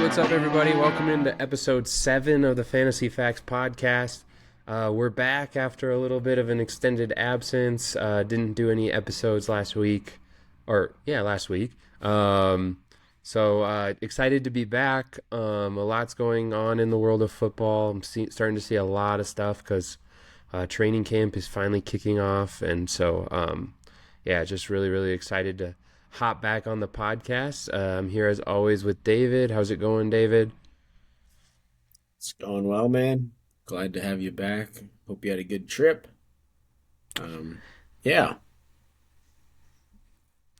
what's up, everybody? Welcome into episode 7 of the Fantasy Facts podcast. We're back after a little bit of an extended absence. Didn't do any episodes last week. Last week. So excited to be back. A lot's going on in the world of football. I'm starting to see a lot of stuff because training camp is finally kicking off. And so, just really, really excited to hop back on the podcast. I'm here as always with David. How's it going, David? It's going well, man. Glad to have you back. Hope you had a good trip. Yeah.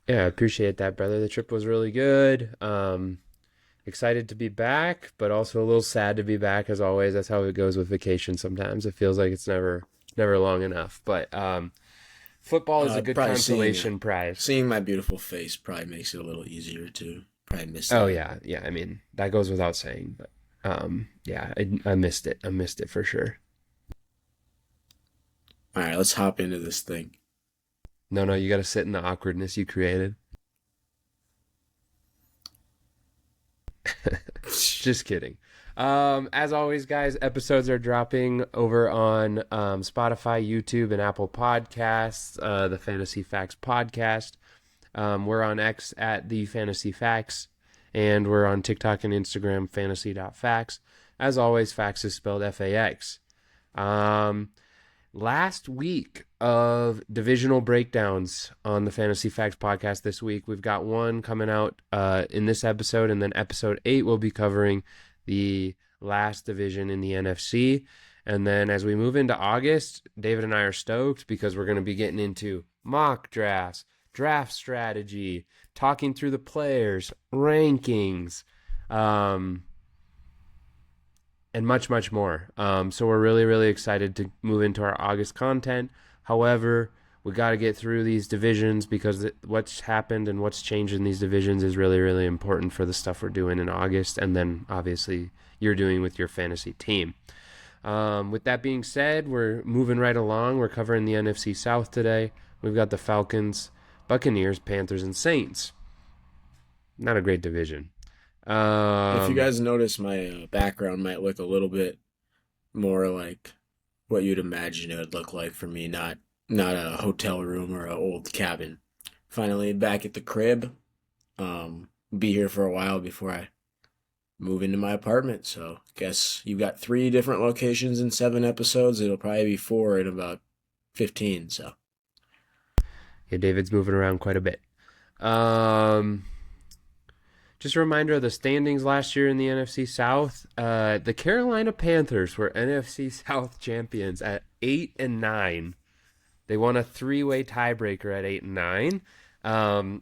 Yeah, I appreciate that, brother. The trip was really good. Excited to be back, but also a little sad to be back as always. That's how it goes with vacation sometimes. It feels like it's never long enough. But football is a good consolation prize. Seeing my beautiful face probably makes it a little easier to probably miss Oh, that. yeah. I mean, that goes without saying. But I missed it. I missed it for sure. All right, let's hop into this thing. No, you got to sit in the awkwardness you created. Just kidding. As always, guys, episodes are dropping over on Spotify, YouTube, and Apple Podcasts, the Fantasy Facts podcast. We're on X at the Fantasy Facts, and we're on TikTok and Instagram, fantasy.facts. As always, facts is spelled F-A-X. Last week of divisional breakdowns on the Fantasy Facts podcast this week. We've got one coming out in this episode, and then episode 8 will be covering the last division in the NFC. And then as we move into August, David and I are stoked because we're going to be getting into mock drafts, draft strategy, talking through the players, rankings, and much, much more. So we're really, really excited to move into our August content. However, we got to get through these divisions because what's happened and what's changed in these divisions is really, really important for the stuff we're doing in August, and then obviously you're doing with your fantasy team. With that being said, we're moving right along. We're covering the NFC South today. We've got the Falcons, Buccaneers, Panthers, and Saints. Not a great division. If you guys notice, my background might look a little bit more like what you'd imagine it would look like for me, not a hotel room or an old cabin. Finally back at the crib. Be here for a while before I move into my apartment. So guess you've got 3 different locations in 7 episodes. It'll probably be 4 in about 15. So yeah, David's moving around quite a bit. Just a reminder of the standings last year in the NFC South. The Carolina Panthers were NFC South champions at 8-9. They won a 3-way tiebreaker at 8-9.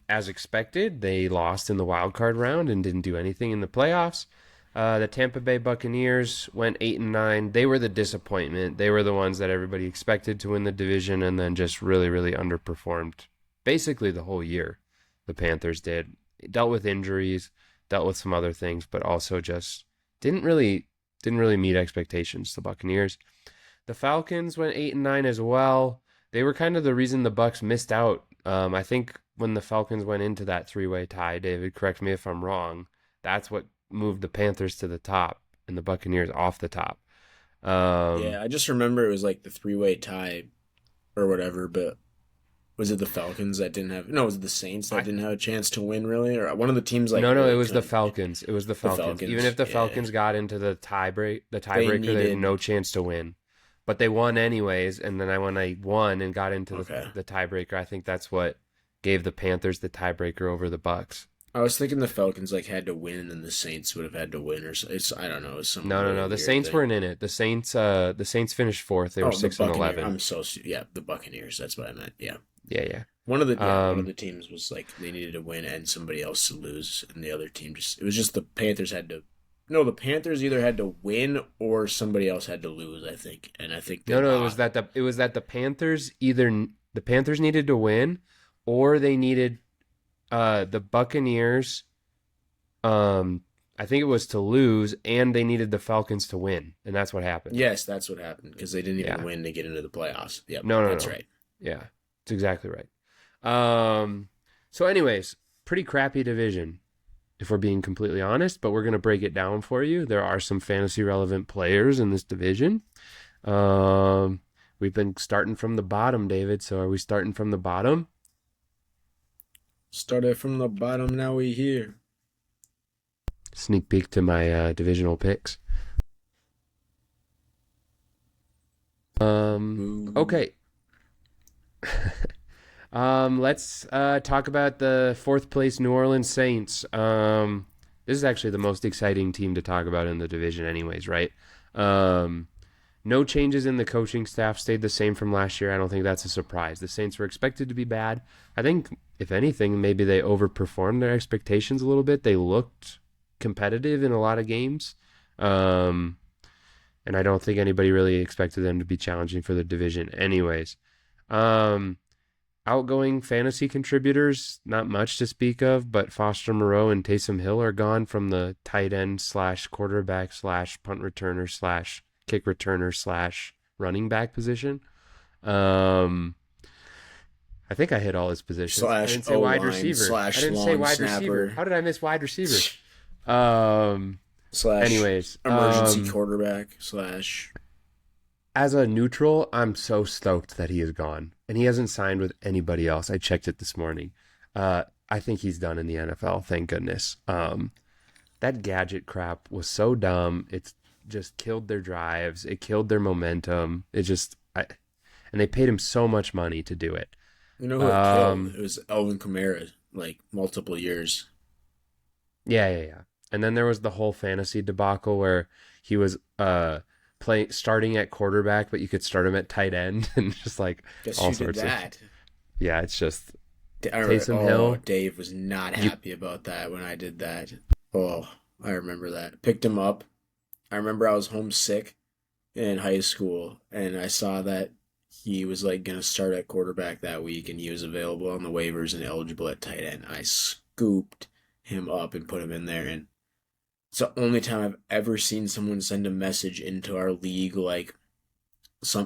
As expected, they lost in the wild card round and didn't do anything in the playoffs. The Tampa Bay Buccaneers went 8-9. They were the disappointment. They were the ones that everybody expected to win the division and then just really, really underperformed basically the whole year. The Panthers did. It dealt with injuries, dealt with some other things, but also just didn't really meet expectations. The Buccaneers. The Falcons went 8-9 as well. They were kind of the reason the Bucs missed out. I think when the Falcons went into that 3-way tie, David, correct me if I'm wrong, that's what moved the Panthers to the top and the Buccaneers off the top. yeah, I just remember it was like the 3-way tie or whatever, but was it the Falcons that didn't have? No, was it the Saints that didn't have a chance to win, really? Or one of the teams like? No, really it was the Falcons. It was the Falcons. Even if the Falcons got into the tiebreaker, they had no chance to win. But they won anyways, and then when I won and got into the tiebreaker, I think that's what gave the Panthers the tiebreaker over the Bucs. I was thinking the Falcons had to win, and then the Saints would have had to win, or I don't know. Some no. The Saints weren't in it. The Saints finished 4th. They were 6-11. The Buccaneers. That's what I meant. Yeah. Yeah. One of the teams was like they needed to win and somebody else to lose, and the other team it was just the Panthers had to. No, the Panthers either had to win or somebody else had to lose. I think, and I think it was that the Panthers the Panthers needed to win, or they needed the Buccaneers. I think it was to lose, and they needed the Falcons to win, and that's what happened. Yes, that's what happened because they didn't even win to get into the playoffs. Yeah, that's right. Yeah, that's exactly right. So, anyways, pretty crappy division. if we're being completely honest, but we're going to break it down for you. There are some fantasy relevant players in this division. We've been starting from the bottom, David. So are we starting from the bottom? Started from the bottom, now we here. Sneak peek to my divisional picks. Okay. Let's talk about the fourth place New Orleans Saints. This is actually the most exciting team to talk about in the division anyways, right? No changes in the coaching staff, stayed the same from last year. I don't think that's a surprise. The Saints were expected to be bad. I think, if anything, maybe they overperformed their expectations a little bit. They looked competitive in a lot of games. And I don't think anybody really expected them to be challenging for the division anyways. Outgoing fantasy contributors, not much to speak of, but Foster Moreau and Taysom Hill are gone from the tight end / quarterback / punt returner / kick returner / running back position. I think I hit all his positions. I didn't say wide receiver. I didn't say wide receiver. How did I miss wide receiver? Anyways, emergency quarterback / As a neutral, I'm so stoked that he is gone. And he hasn't signed with anybody else. I checked it this morning. I think he's done in the NFL, thank goodness. That gadget crap was so dumb. It's just killed their drives. It killed their momentum. And they paid him so much money to do it. You know who it killed? It was Alvin Kamara, like multiple years. Yeah. And then there was the whole fantasy debacle where he was starting at quarterback, but you could start him at tight end, and just like Guess all you sorts did that. Yeah, it's just Taysom Hill. Dave was not happy about that when I did that. Oh, I remember that. Picked him up. I remember I was homesick in high school, and I saw that he was like going to start at quarterback that week, and he was available on the waivers and eligible at tight end. I scooped him up and put him in there, and it's the only time I've ever seen someone send a message into our league, like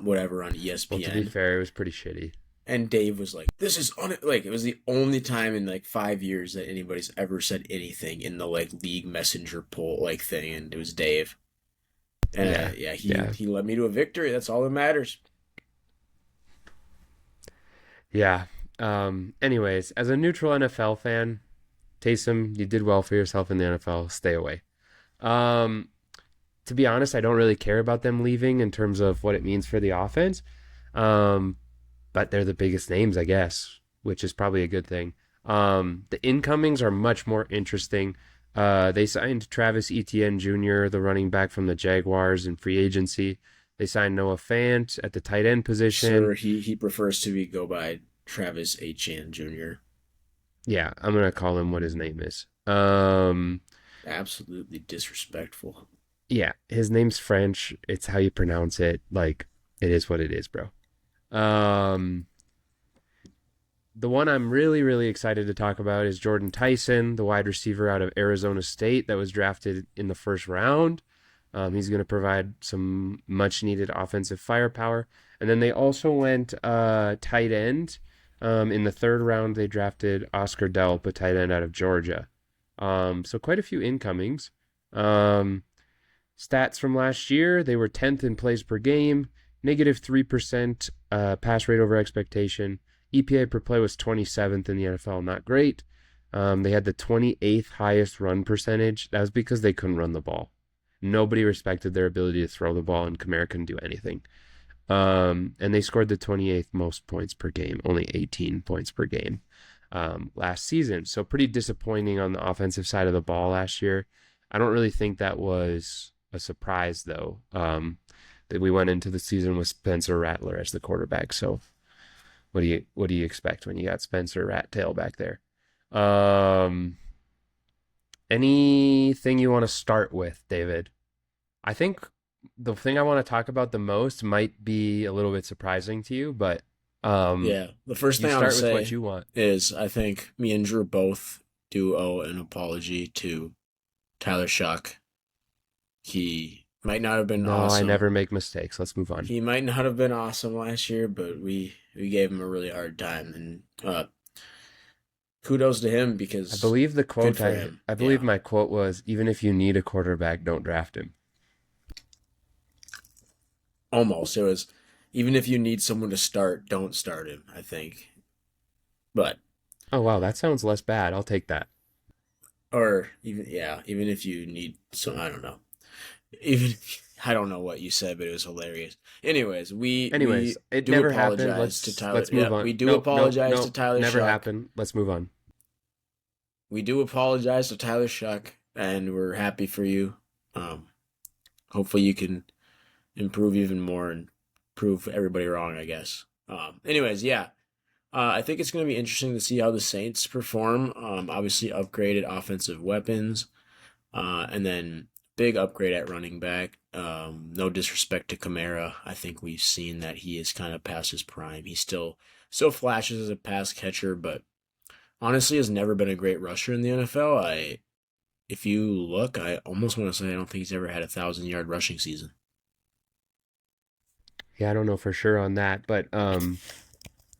whatever on ESPN. Well, to be fair, it was pretty shitty. And Dave was like, "This is on it." Like, it was the only time in like 5 years that anybody's ever said anything in the like league messenger poll like thing, and it was Dave. And he led me to a victory. That's all that matters. Yeah. Anyways, as a neutral NFL fan, Taysom, you did well for yourself in the NFL. Stay away. To be honest, I don't really care about them leaving in terms of what it means for the offense. But they're the biggest names, I guess, which is probably a good thing. The incomings are much more interesting. They signed Travis Etienne Jr., the running back from the Jaguars, in free agency. They signed Noah Fant at the tight end position. Sure, he prefers to go by Travis Etienne Jr. Yeah, I'm going to call him what his name is. Absolutely disrespectful. Yeah, his name's French. It's how you pronounce it. Like, it is what it is, bro. The one I'm really, really excited to talk about is Jordan Tyson, the wide receiver out of Arizona State that was drafted in the first round. He's going to provide some much-needed offensive firepower. And then they also went tight end. In the third round, they drafted Oscar Delp, a tight end out of Georgia. So quite a few incomings. Stats from last year, they were 10th in plays per game, -3% pass rate over expectation. EPA per play was 27th in the NFL, not great. They had the 28th highest run percentage. That was because they couldn't run the ball. Nobody respected their ability to throw the ball, and Kamara couldn't do anything. And they scored the 28th most points per game, only 18 points per game last season. So pretty disappointing on the offensive side of the ball last year. I don't really think that was a surprise, though, that we went into the season with Spencer Rattler as the quarterback. So what do you expect when you got Spencer Rattail back there? Anything you want to start with, David? I think the thing I want to talk about the most might be a little bit surprising to you, but the first thing I would say what you want. Is I think me and Drew both do owe an apology to Tyler Shuck. He might not have been awesome. I never make mistakes. Let's move on. He might not have been awesome last year, but we gave him a really hard time. And kudos to him I because believe the good quote for him. I believe my quote was, even if you need a quarterback, don't draft him. Almost. It was, even if you need someone to start, don't start him, I think. But, Oh wow, that sounds less bad. I'll take that. or even if you need some, I don't know. Even, I don't know what you said, but it was hilarious. Anyways, we It do never happened. apologize to Tyler. Let's move Yep, on. we do Nope, nope, apologize to nope. Tyler Never Shuck. happened. Let's move on. We do apologize to Tyler Shuck, and we're happy for you. Hopefully you can improve even more and prove everybody wrong, I guess. Anyways, yeah. I think it's going to be interesting to see how the Saints perform. Obviously, upgraded offensive weapons, and then big upgrade at running back. No disrespect to Kamara. I think we've seen that he is kind of past his prime. He still flashes as a pass catcher, but honestly has never been a great rusher in the NFL. If you look, I almost want to say I don't think he's ever had 1,000-yard rushing season. Yeah, I don't know for sure on that, but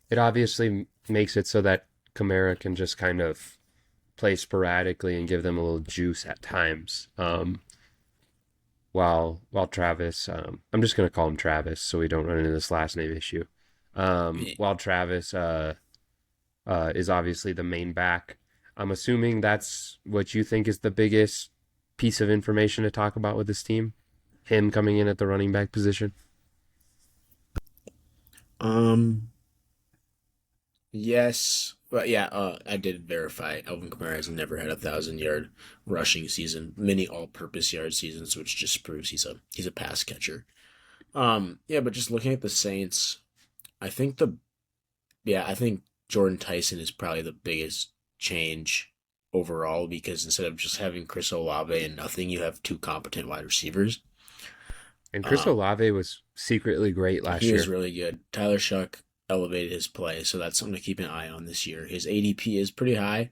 it obviously makes it so that Kamara can just kind of play sporadically and give them a little juice at times. While Travis, I'm just gonna call him Travis so we don't run into this last name issue. While Travis is obviously the main back. I'm assuming that's what you think is the biggest piece of information to talk about with this team, him coming in at the running back position. Yes, but yeah, I did verify Alvin Kamara has never had 1,000-yard rushing season, many all-purpose yard seasons, which just proves he's a pass catcher. Yeah, but just looking at the Saints, I think I think Jordan Tyson is probably the biggest change overall because instead of just having Chris Olave and nothing, you have two competent wide receivers. And Chris Olave was secretly great last year. He was really good. Tyler Shuck elevated his play, so that's something to keep an eye on this year. His ADP is pretty high,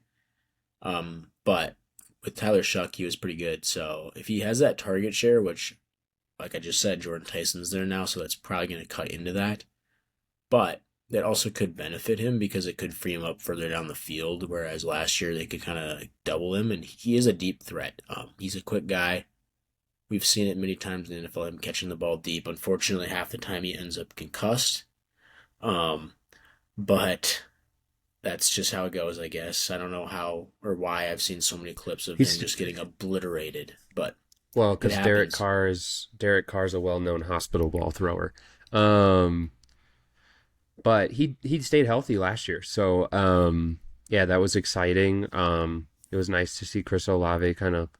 but with Tyler Shuck, he was pretty good. So if he has that target share, which, like I just said, Jordan Tyson's there now, so that's probably going to cut into that. But that also could benefit him because it could free him up further down the field, whereas last year they could kind of double him, and he is a deep threat. He's a quick guy. We've seen it many times in the NFL, him catching the ball deep. Unfortunately, half the time he ends up concussed. But that's just how it goes, I guess. I don't know how or why I've seen so many clips of him just getting obliterated, but well, because Derek Carr's a well-known hospital ball thrower. But he stayed healthy last year, so yeah, that was exciting. It was nice to see Chris Olave kind of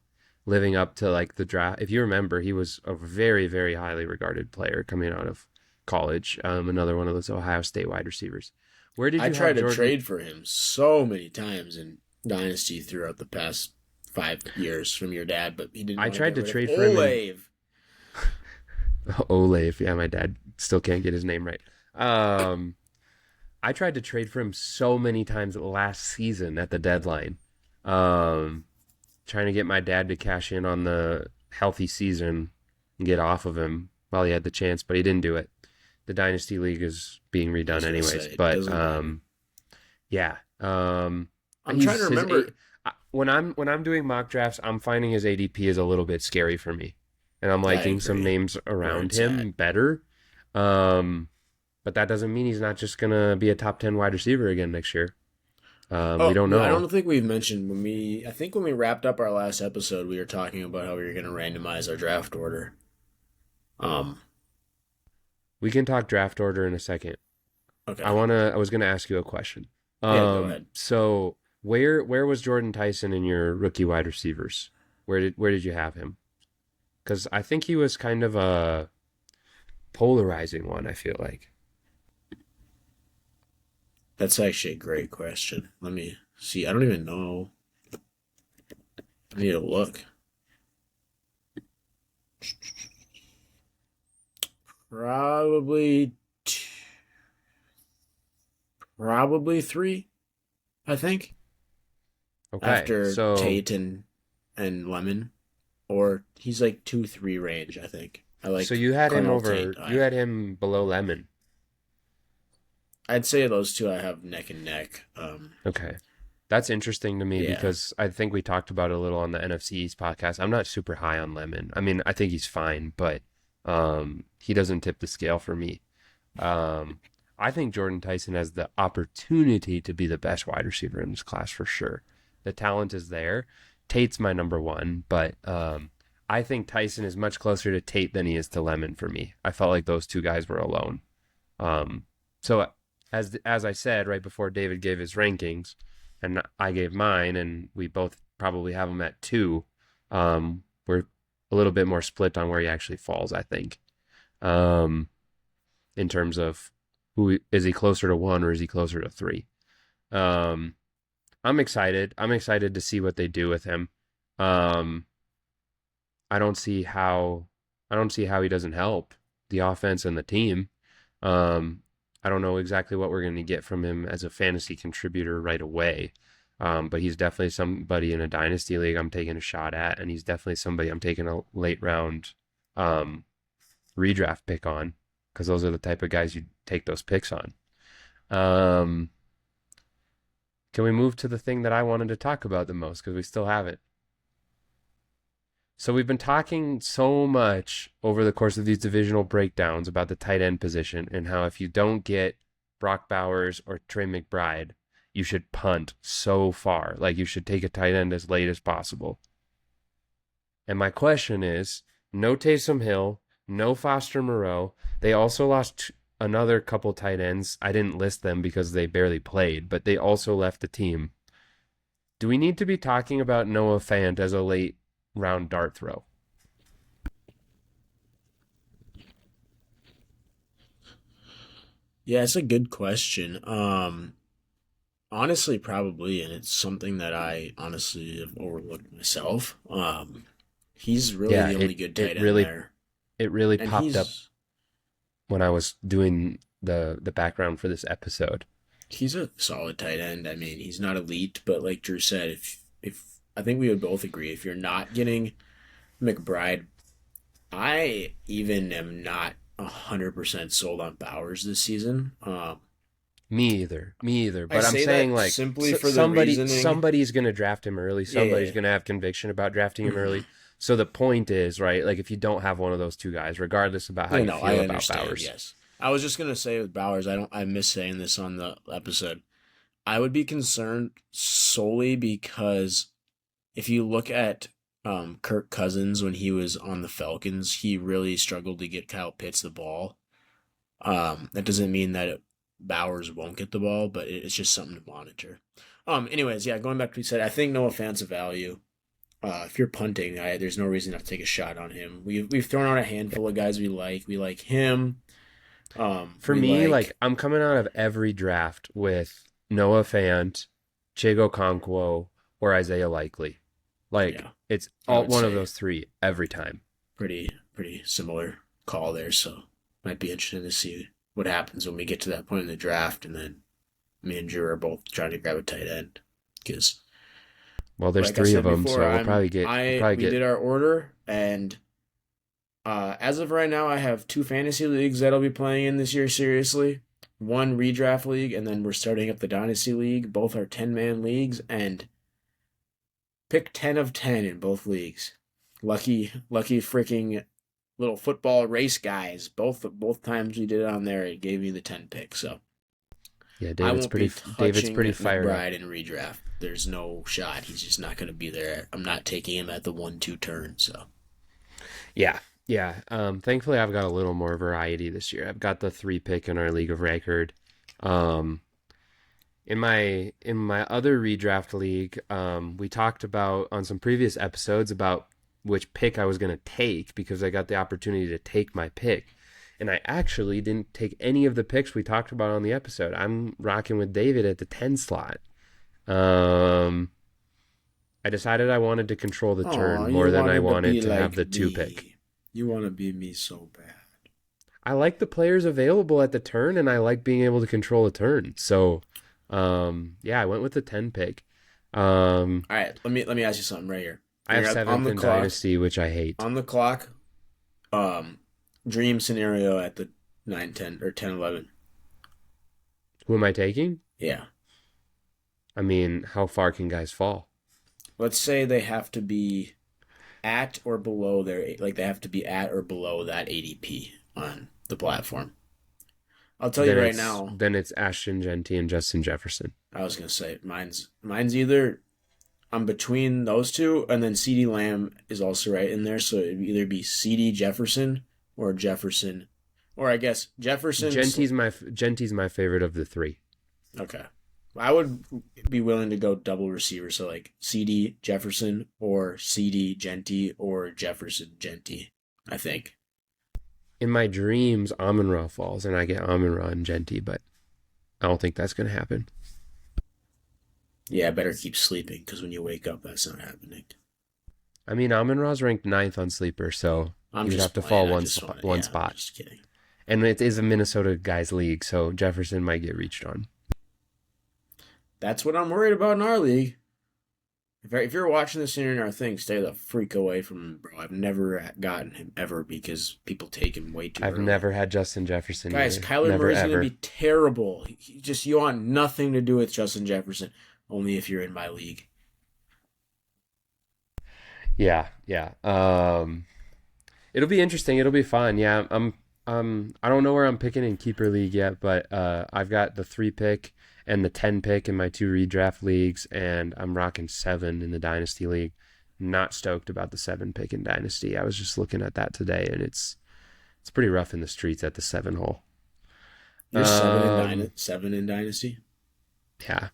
living up to like the draft. If you remember, he was a very, very highly regarded player coming out of college. Another one of those Ohio State wide receivers. Where did you? I tried to trade for him so many times in Dynasty throughout the past 5 years from your dad, but he didn't. I tried to trade for him. Olave. Yeah, my dad still can't get his name right. I tried to trade for him so many times last season at the deadline. Trying to get my dad to cash in on the healthy season and get off of him while he had the chance, but he didn't do it. The Dynasty League is being redone anyways, but yeah. I'm trying to remember when I'm doing mock drafts, I'm finding his ADP is a little bit scary for me, and I'm liking some names around him better. But that doesn't mean he's not just gonna be a top 10 wide receiver again next year. We don't know. I don't think we've mentioned when we wrapped up our last episode, we were talking about how we were going to randomize our draft order. We can talk draft order in a second. Okay. I was going to ask you a question. Yeah, go ahead. So where was Jordan Tyson in your rookie wide receivers? Where did you have him? Because I think he was kind of a polarizing one, I feel like. That's actually a great question. Let me see. I don't even know. I need to look. Probably 3, I think. Okay. After Tate and Lemon. Or he's like 2-3 range, I think. So you had him over Tate, you had him below Lemon. I'd say those two I have neck and neck. Okay. That's interesting to me Yeah. because I think we talked about it a little on the NFC East podcast. I'm not super high on Lemon. I mean, I think he's fine, but he doesn't tip the scale for me. Um, I think Jordan Tyson has the opportunity to be the best wide receiver in this class for sure. The talent is there. Tate's my number one, but I think Tyson is much closer to Tate than he is to Lemon for me. I felt like those two guys were alone. So as I said right before David gave his rankings, and I gave mine, and we both probably have him at 2. We're a little bit more split on where he actually falls, I think. In terms of is he closer to 1 or is he closer to 3? I'm excited. I'm excited to see what they do with him. I don't see how he doesn't help the offense and the team. I don't know exactly what we're going to get from him as a fantasy contributor right away. But he's definitely somebody in a dynasty league I'm taking a shot at, and he's definitely somebody I'm taking a late round redraft pick on, because those are the type of guys you take those picks on. Can we move to the thing that I wanted to talk about the most, because we still have it? So we've been talking so much over the course of these divisional breakdowns about the tight end position and how if you don't get Brock Bowers or Trey McBride, you should punt so far. Like, you should take a tight end as late as possible. And my question is, no Taysom Hill, no Foster Moreau. They also lost another couple tight ends. I didn't list them because they barely played, but they also left the team. Do we need to be talking about Noah Fant as a late round dart throw? Yeah, it's a good question. Honestly, probably, and it's something that I honestly have overlooked myself. He's really the only good tight end there. It really And popped up when I was doing the background for this episode. He's a solid tight end. I mean, he's not elite, but like Drew said, if I think we would both agree, if you're not getting McBride, I even am not 100% sold on Bowers this season. Me either. But I'm saying, like, simply for the reasoning, somebody's going to draft him early. Somebody's going to have conviction about drafting him early. So the point is, right, like, if you don't have one of those two guys, regardless about how you feel about Bowers. Yes. I was just going to say with Bowers, I miss saying this on the episode. I would be concerned solely because if you look at Kirk Cousins when he was on the Falcons, he really struggled to get Kyle Pitts the ball. That doesn't mean that Bowers won't get the ball, but it's just something to monitor. Anyways, yeah, going back to what you said, I think Noah Fant's a value. If you're punting, there's no reason not to take a shot on him. We've thrown out a handful of guys we like. We like him. For me, like, I'm coming out of every draft with Noah Fant, Chigo Okonkwo, or Isaiah Likely. Like, it's all one of those three every time. Pretty similar call there, so might be interesting to see what happens when we get to that point in the draft, and then me and Drew are both trying to grab a tight end. Because, well, there's 3 of them, so we'll probably get. We did our order, and as of right now, I have 2 fantasy leagues that'll be playing in this year seriously. 1 redraft league, and then we're starting up the Dynasty League. Both are 10-man leagues, and pick 10 of 10 in both leagues. Lucky freaking little football race guys. Both times we did it on there, it gave me the 10 pick. So yeah, David's pretty fired up. McBride in redraft. There's no shot. He's just not going to be there. I'm not taking him at the 1-2 turn. So yeah. Thankfully, I've got a little more variety this year. I've got the 3 pick in our league of record. In my other redraft league, we talked about on some previous episodes about which pick I was going to take because I got the opportunity to take my pick. And I actually didn't take any of the picks we talked about on the episode. I'm rocking with David at the 10 slot. I decided I wanted to control the turn more than I wanted to have the 2 pick. You want to be me so bad. I like the players available at the turn, and I like being able to control a turn. So, I went with the 10 pick. All right, let me ask you something right here. I have 7th in Dynasty, which I hate. On the clock, dream scenario at the 9, 10, or 10, 11. Who am I taking? Yeah. I mean, how far can guys fall? Let's say they have to be at or below they have to be at or below that ADP on the platform. I'll tell you right now. Then it's Ashton Genty and Justin Jefferson. I was gonna say mine's either I'm between those two, and then CeeDee Lamb is also right in there, so it'd either be CeeDee Jefferson or Jefferson, or I guess Jefferson. Genty's my favorite of the three. Okay, I would be willing to go double receiver, so like CeeDee Jefferson or CeeDee Genty or Jefferson Genty. I think. In my dreams, Amon-Ra falls, and I get Amon-Ra and Genty, but I don't think that's going to happen. Yeah, I better keep sleeping, because when you wake up, that's not happening. I mean, Amon-Ra's ranked 9th on Sleeper, so you'd have to fall one spot. I'm just kidding. And it is a Minnesota guys league, so Jefferson might get reached on. That's what I'm worried about in our league. If you're watching this in our thing, stay the freak away from him, bro. I've never gotten him ever because people take him way too early. I've never had Justin Jefferson. Guys, Kyler Murray's going to be terrible. You want nothing to do with Justin Jefferson, only if you're in my league. Yeah. It'll be interesting. It'll be fun. Yeah, I don't know where I'm picking in keeper league yet, but I've got the 3 pick and the 10 pick in my 2 redraft leagues, and I'm rocking 7 in the Dynasty League. Not stoked about the 7 pick in Dynasty. I was just looking at that today, and it's pretty rough in the streets at the 7 hole. You're 7 in Dynasty? Yeah.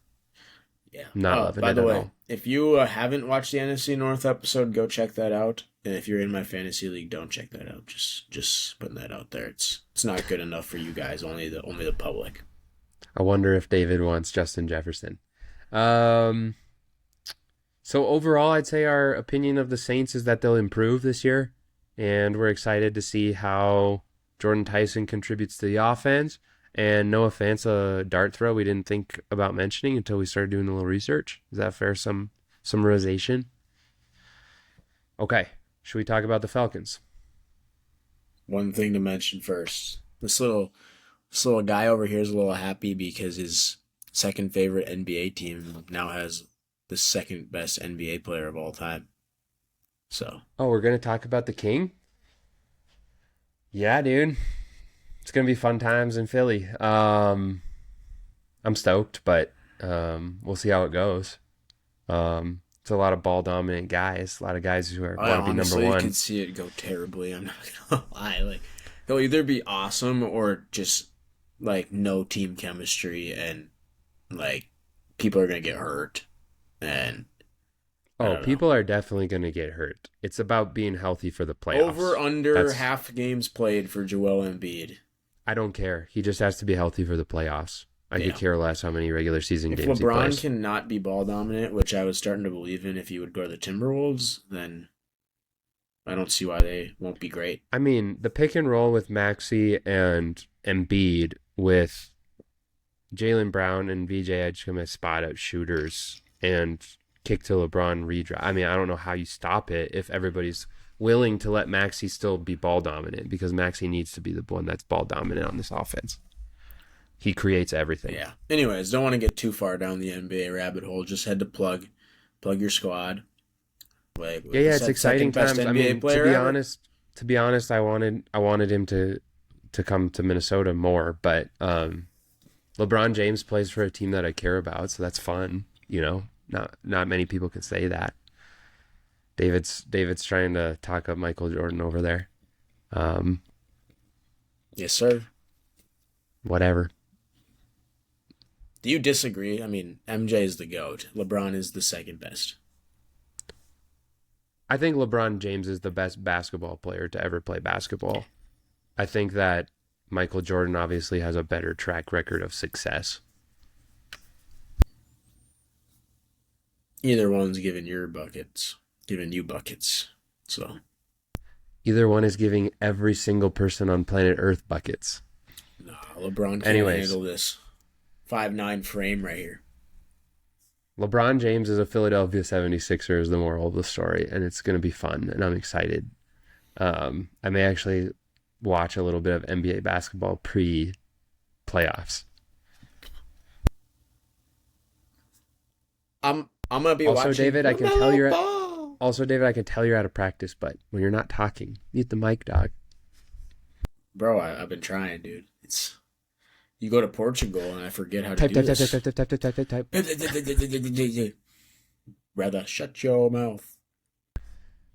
Yeah. Not loving by it the at way, all. if you haven't watched the NFC North episode, go check that out. And if you're in my fantasy league, don't check that out. Just putting that out there. It's not good enough for you guys. Only the public. I wonder if David wants Justin Jefferson. So overall, I'd say our opinion of the Saints is that they'll improve this year, and we're excited to see how Jordan Tyson contributes to the offense. And Noah Fant's a dart throw we didn't think about mentioning until we started doing a little research. Is that fair summarization? Okay, should we talk about the Falcons? One thing to mention first. This little guy over here is a little happy because his second favorite NBA team now has the second best NBA player of all time. So. Oh, we're going to talk about the King? Yeah, dude. It's going to be fun times in Philly. I'm stoked, but we'll see how it goes. It's a lot of ball-dominant guys. A lot of guys who want to be number one. I can see it go terribly. I'm not going to lie. Like, they'll either be awesome or just, like, no team chemistry and, like, people are going to get hurt. And people are definitely going to get hurt. It's about being healthy for the playoffs. Over, under, half games played for Joel Embiid. I don't care. He just has to be healthy for the playoffs. I could care less how many regular season games he plays. If LeBron cannot be ball dominant, which I was starting to believe in if he would go to the Timberwolves, then I don't see why they won't be great. I mean, the pick and roll with Maxey and Embiid with Jaylen Brown and VJ Edgecombe as spot-out shooters and kick to LeBron redraft. I mean, I don't know how you stop it if everybody's willing to let Maxey still be ball dominant, because Maxey needs to be the one that's ball dominant on this offense. He creates everything. Yeah. Anyways, don't want to get too far down the NBA rabbit hole. Just had to plug your squad. Like, yeah, it's exciting times. I mean, to be honest, I wanted him to come to Minnesota more, but LeBron James plays for a team that I care about, so that's fun. You know, not many people can say that. David's trying to talk up Michael Jordan over there. Yes, sir. Whatever. Do you disagree? I mean, MJ is the GOAT. LeBron is the second best. I think LeBron James is the best basketball player to ever play basketball. I think that Michael Jordan obviously has a better track record of success. Either one's giving you buckets. So either one is giving every single person on planet Earth buckets. No, LeBron can't handle this 5'9" frame right here. LeBron James is a Philadelphia 76er is the moral of the story, and it's going to be fun, and I'm excited. I may actually watch a little bit of NBA basketball pre-playoffs. I'm gonna be Also, watching. David, I can tell you're out of practice, but when you're not talking, mute the mic, dog. Bro, I've been trying, dude. It's you go to Portugal and I forget how to do this. Type. Rather shut your mouth.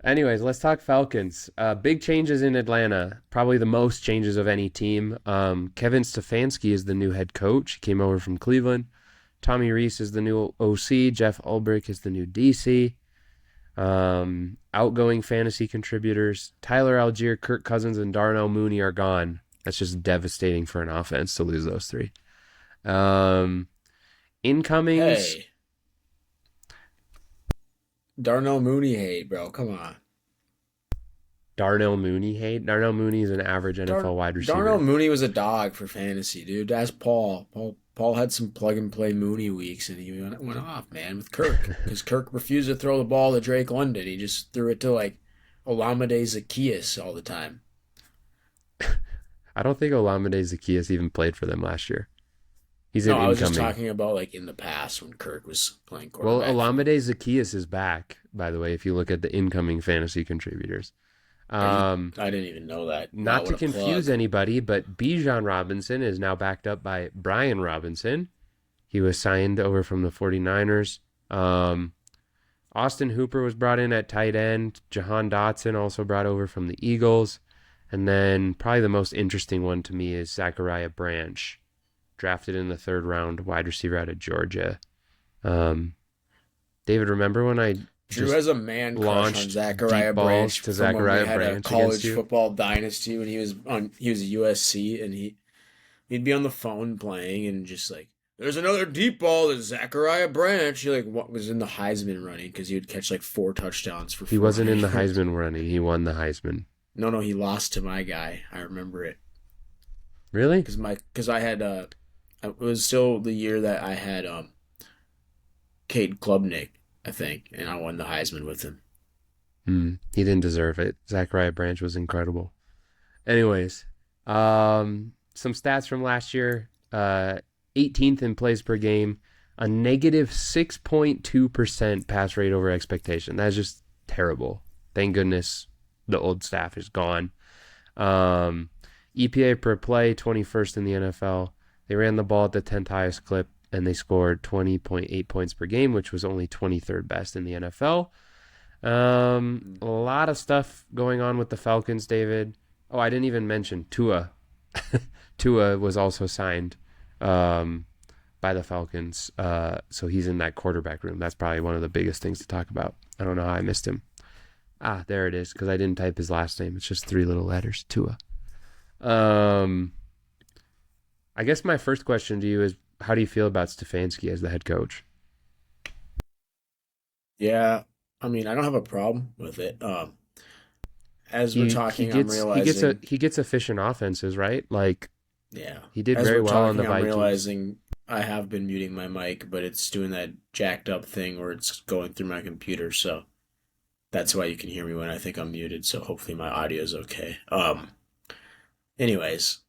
Anyways, let's talk Falcons. Big changes in Atlanta. Probably the most changes of any team. Kevin Stefanski is the new head coach. He came over from Cleveland. Tommy Reese is the new OC. Jeff Ulbrich is the new DC. Outgoing fantasy contributors. Tyler Algier, Kirk Cousins, and Darnell Mooney are gone. That's just devastating for an offense to lose those three. Incomings. Hey. Darnell Mooney hate, bro. Come on. Darnell Mooney hate? Darnell Mooney is an average NFL wide receiver. Darnell Mooney was a dog for fantasy, dude. That's Paul. Paul had some plug-and-play Mooney weeks, and he went off, man, with Kirk. Because Kirk refused to throw the ball to Drake London. He just threw it to, like, Olamide Zaccheaus all the time. I don't think Olamide Zaccheaus even played for them last year. He's I was just talking about, like, in the past when Kirk was playing quarterback. Well, Olamide Zaccheaus is back, by the way, if you look at the incoming fantasy contributors. I didn't even know that. Not to confuse anybody, but Bijan Robinson is now backed up by Brian Robinson. He was signed over from the 49ers. Austin Hooper was brought in at tight end. Jahan Dotson also brought over from the Eagles. And then probably the most interesting one to me is Zachariah Branch, drafted in the 3rd round, wide receiver out of Georgia. David, remember when I Drew has a man crush on Zachariah Branch to Zachariah when we had Branch a college football dynasty when he was at USC, and he'd be on the phone playing and just like, there's another deep ball to Zachariah Branch. He was in the Heisman running because he would catch like 4 touchdowns for. He wasn't in the Heisman running. He won the Heisman. No, he lost to my guy. I remember it. Really? Because I had it was still the year that I had Cade Klubnik, I think, and I won the Heisman with him. He didn't deserve it. Zachariah Branch was incredible. Anyways, some stats from last year. 18th in plays per game, a negative 6.2% pass rate over expectation. That's just terrible. Thank goodness the old staff is gone. EPA per play, 21st in the NFL. They ran the ball at the 10th highest clip, and they scored 20.8 points per game, which was only 23rd best in the NFL. A lot of stuff going on with the Falcons, David. Oh, I didn't even mention Tua. Tua was also signed by the Falcons. So he's in that quarterback room. That's probably one of the biggest things to talk about. I don't know how I missed him. There it is, because I didn't type his last name. It's just 3 little letters, Tua. I guess my first question to you is, how do you feel about Stefanski as the head coach? Yeah, I mean, I don't have a problem with it. As we're talking, I'm realizing he gets efficient offenses, right? Like, yeah, he did very well on the Vikings. I'm realizing I have been muting my mic, but it's doing that jacked up thing where it's going through my computer, so that's why you can hear me when I think I'm muted. So hopefully my audio is okay. Anyways,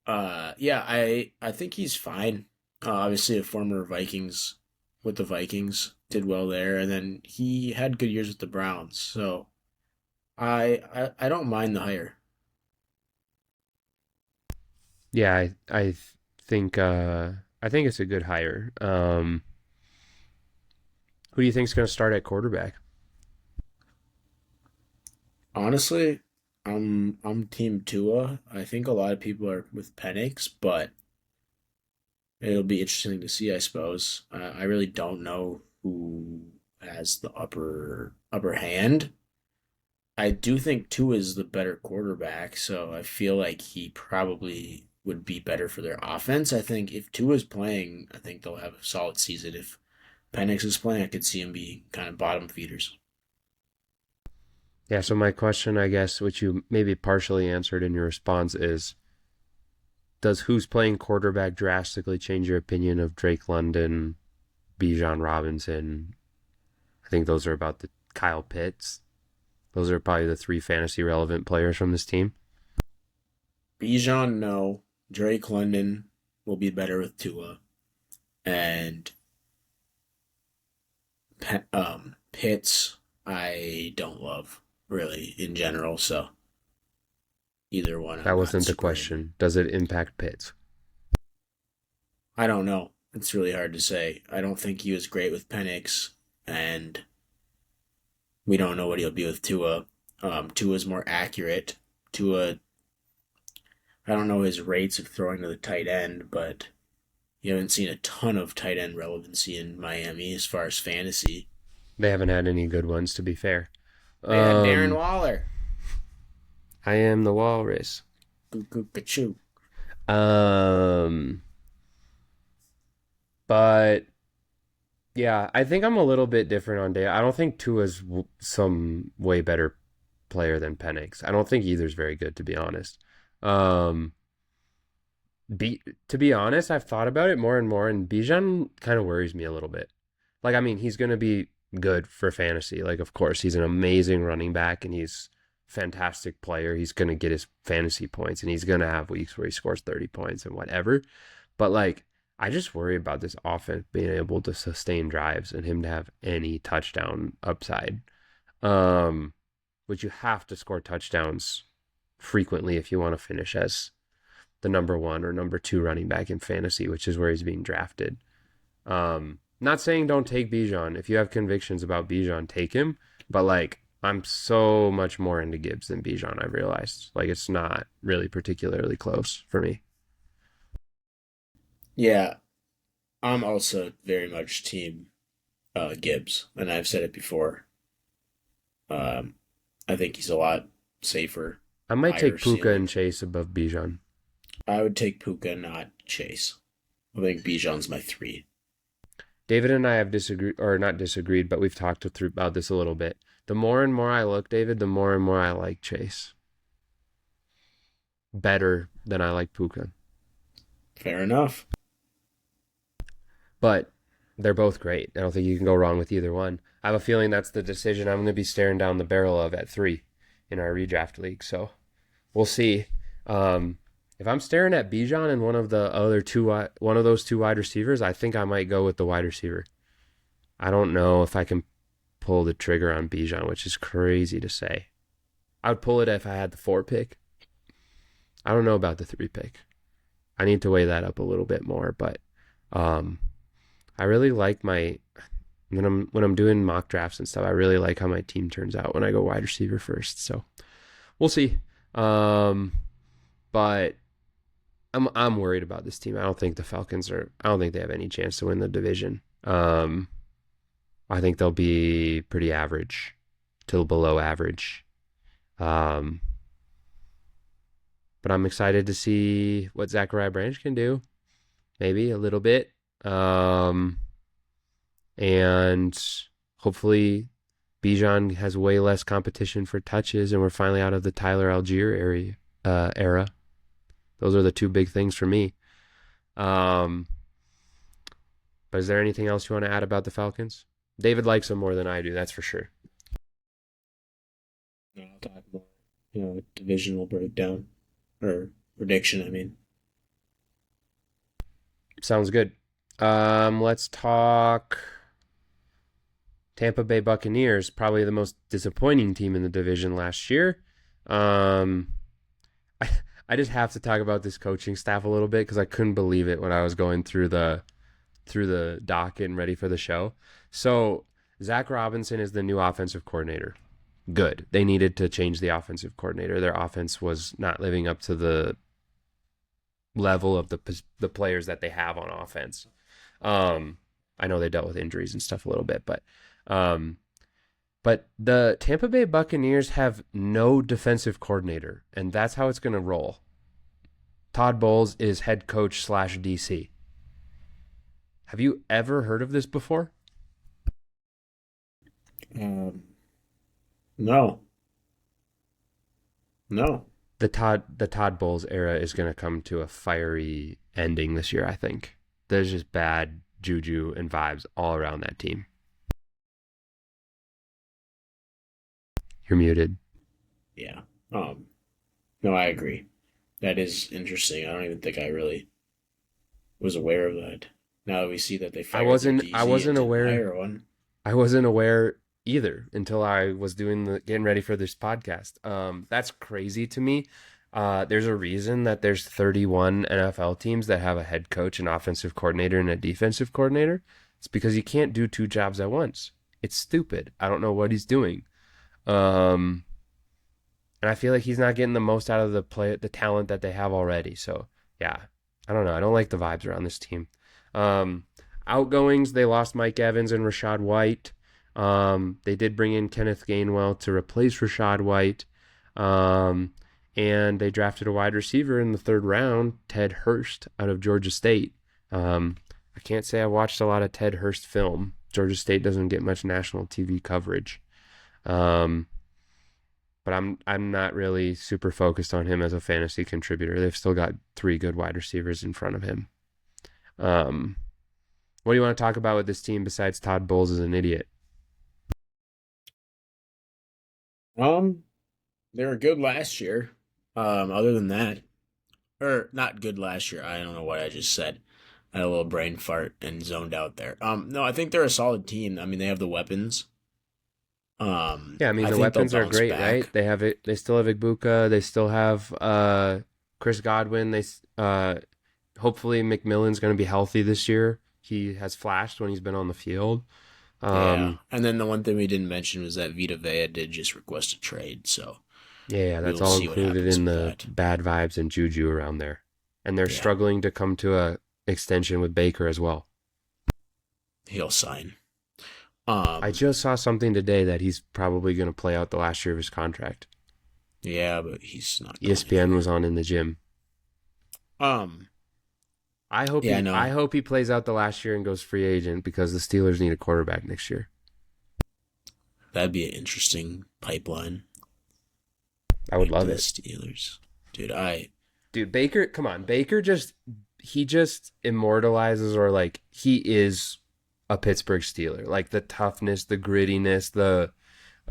yeah, I think he's fine. Obviously, a former Vikings with the Vikings, did well there, and then he had good years with the Browns. So I don't mind the hire. Yeah, I think it's a good hire. Who do you think is going to start at quarterback? Honestly, I'm team Tua. I think a lot of people are with Penix, but it'll be interesting to see, I suppose. I really don't know who has the upper hand. I do think Tua is the better quarterback, so I feel like he probably would be better for their offense. I think if Tua's playing, I think they'll have a solid season. If Penix is playing, I could see him be kind of bottom feeders. Yeah, so my question, I guess, which you maybe partially answered in your response, is, does who's playing quarterback drastically change your opinion of Drake London, Bijan Robinson? I think those are about the Kyle Pitts. Those are probably the 3 fantasy relevant players from this team. Bijan, no. Drake London will be better with Tua. And Pitts, I don't love really in general. So either one, That I'm not wasn't the super in. question. Does it impact Pitts? I don't know. It's really hard to say. I don't think he was great with Penix, and we don't know what he'll be with Tua. Tua's more accurate. Tua, I don't know his rates of throwing to the tight end, but you haven't seen a ton of tight end relevancy in Miami as far as fantasy. They haven't had any good ones, to be fair. They had Darren Um, Waller. I am the walrus. Choo. Um, but yeah, I think I'm a little bit different on day. I don't think Tua's some way better player than Penix. I don't think either's very good, to be honest. Um, to be honest, I've thought about it more and more, and Bijan kind of worries me a little bit. Like, I mean, he's going to be good for fantasy. Like, of course, he's an amazing running back, and he's a fantastic player. He's going to get his fantasy points, and he's going to have weeks where he scores 30 points and whatever. But like, I just worry about this offense being able to sustain drives and him to have any touchdown upside. Um, which you have to score touchdowns frequently if you want to finish as the number one or number two running back in fantasy, which is where he's being drafted. Not saying don't take Bijan. If you have convictions about Bijan, take him. But like, I'm so much more into Gibbs than Bijan. I've realized like it's not really particularly close for me. Yeah, I'm also very much team Gibbs, and I've said it before. Um, I think he's a lot safer, I might higher take Puka and ceiling. Chase above Bijan. I would take Puka, not Chase. I think Bijan's my three. David and I have disagreed, or not disagreed, but we've talked through about this a little bit. The more and more I look, David, the more and more I like Chase better than I like Puka. Fair enough. But they're both great. I don't think you can go wrong with either one. I have a feeling that's the decision I'm going to be staring down the barrel of at 3 in our redraft league. So we'll see. If I'm staring at Bijan and one of the other one of those two wide receivers, I think I might go with the wide receiver. I don't know if I can pull the trigger on Bijan, which is crazy to say. I would pull it if I had the 4 pick. I don't know about the 3 pick. I need to weigh that up a little bit more, but um, I really like my when I'm doing mock drafts and stuff. I really like how my team turns out when I go wide receiver first. So we'll see. But I'm worried about this team. I don't think the Falcons are. I don't think they have any chance to win the division. I think they'll be pretty average, till below average. Um, but I'm excited to see what Zachariah Branch can do. Maybe a little bit. And hopefully Bijan has way less competition for touches, and we're finally out of the Tyler Algier era. Those are the two big things for me. But is there anything else you want to add about the Falcons? David likes them more than I do, that's for sure. No, I'll talk more. Divisional breakdown or prediction. I mean, Sounds good. Let's talk Tampa Bay Buccaneers, probably the most disappointing team in the division last year. Um, I just have to talk about this coaching staff a little bit because I couldn't believe it when I was going through the docket and ready for the show. So Zach Robinson is the new offensive coordinator. Good. They needed to change the offensive coordinator. Their offense was not living up to the level of the players that they have on offense. I know they dealt with injuries and stuff a little bit, but the Tampa Bay Buccaneers have no defensive coordinator, and that's how it's going to roll. Todd Bowles is head coach / DC. Have you ever heard of this before? no, no. The Todd Bowles era is going to come to a fiery ending this year, I think. There's just bad juju and vibes all around that team. You're muted. Yeah. No, I agree. That is interesting. I don't even think I really was aware of that. Now that we see that they I fired their wasn't DZ I and wasn't didn't aware hire one. I wasn't aware either until I was getting ready for this podcast. That's crazy to me. There's a reason that there's 31 NFL teams that have a head coach, an offensive coordinator, and a defensive coordinator. It's because you can't do two jobs at once. It's stupid. I don't know what he's doing. And I feel like he's not getting the most out of the talent that they have already. So yeah, I don't know. I don't like the vibes around this team. Outgoings, they lost Mike Evans and Rashad White. They did bring in Kenneth Gainwell to replace Rashad White. And they drafted a wide receiver in the third round, Ted Hurst out of Georgia State. I can't say I watched a lot of Ted Hurst film. Georgia State doesn't get much national TV coverage. But I'm not really super focused on him as a fantasy contributor. They've still got 3 good wide receivers in front of him. What do you want to talk about with this team besides Todd Bowles is an idiot? They were good last year. Other than that, or not good last year. I don't know what I just said. I had a little brain fart and zoned out there. No, I think they're a solid team. I mean, they have the weapons. Yeah, I mean the weapons are great, right? They have it. They still have Igbokwe. They still have Chris Godwin. Hopefully McMillan's going to be healthy this year. He has flashed when he's been on the field. Yeah, and then the one thing we didn't mention was that Vita Vea did just request a trade. So yeah, that's all included in the bad vibes and juju around there, and they're struggling to come to a extension with Baker as well. He'll sign. I just saw something today that he's probably going to play out the last year of his contract. Yeah, but he's not. ESPN was on in the gym. I hope he plays out the last year and goes free agent because the Steelers need a quarterback next year. That'd be an interesting pipeline. I would love it. Steelers. Dude, Baker, come on. Baker just immortalizes, or like he is a Pittsburgh Steeler. Like the toughness, the grittiness, the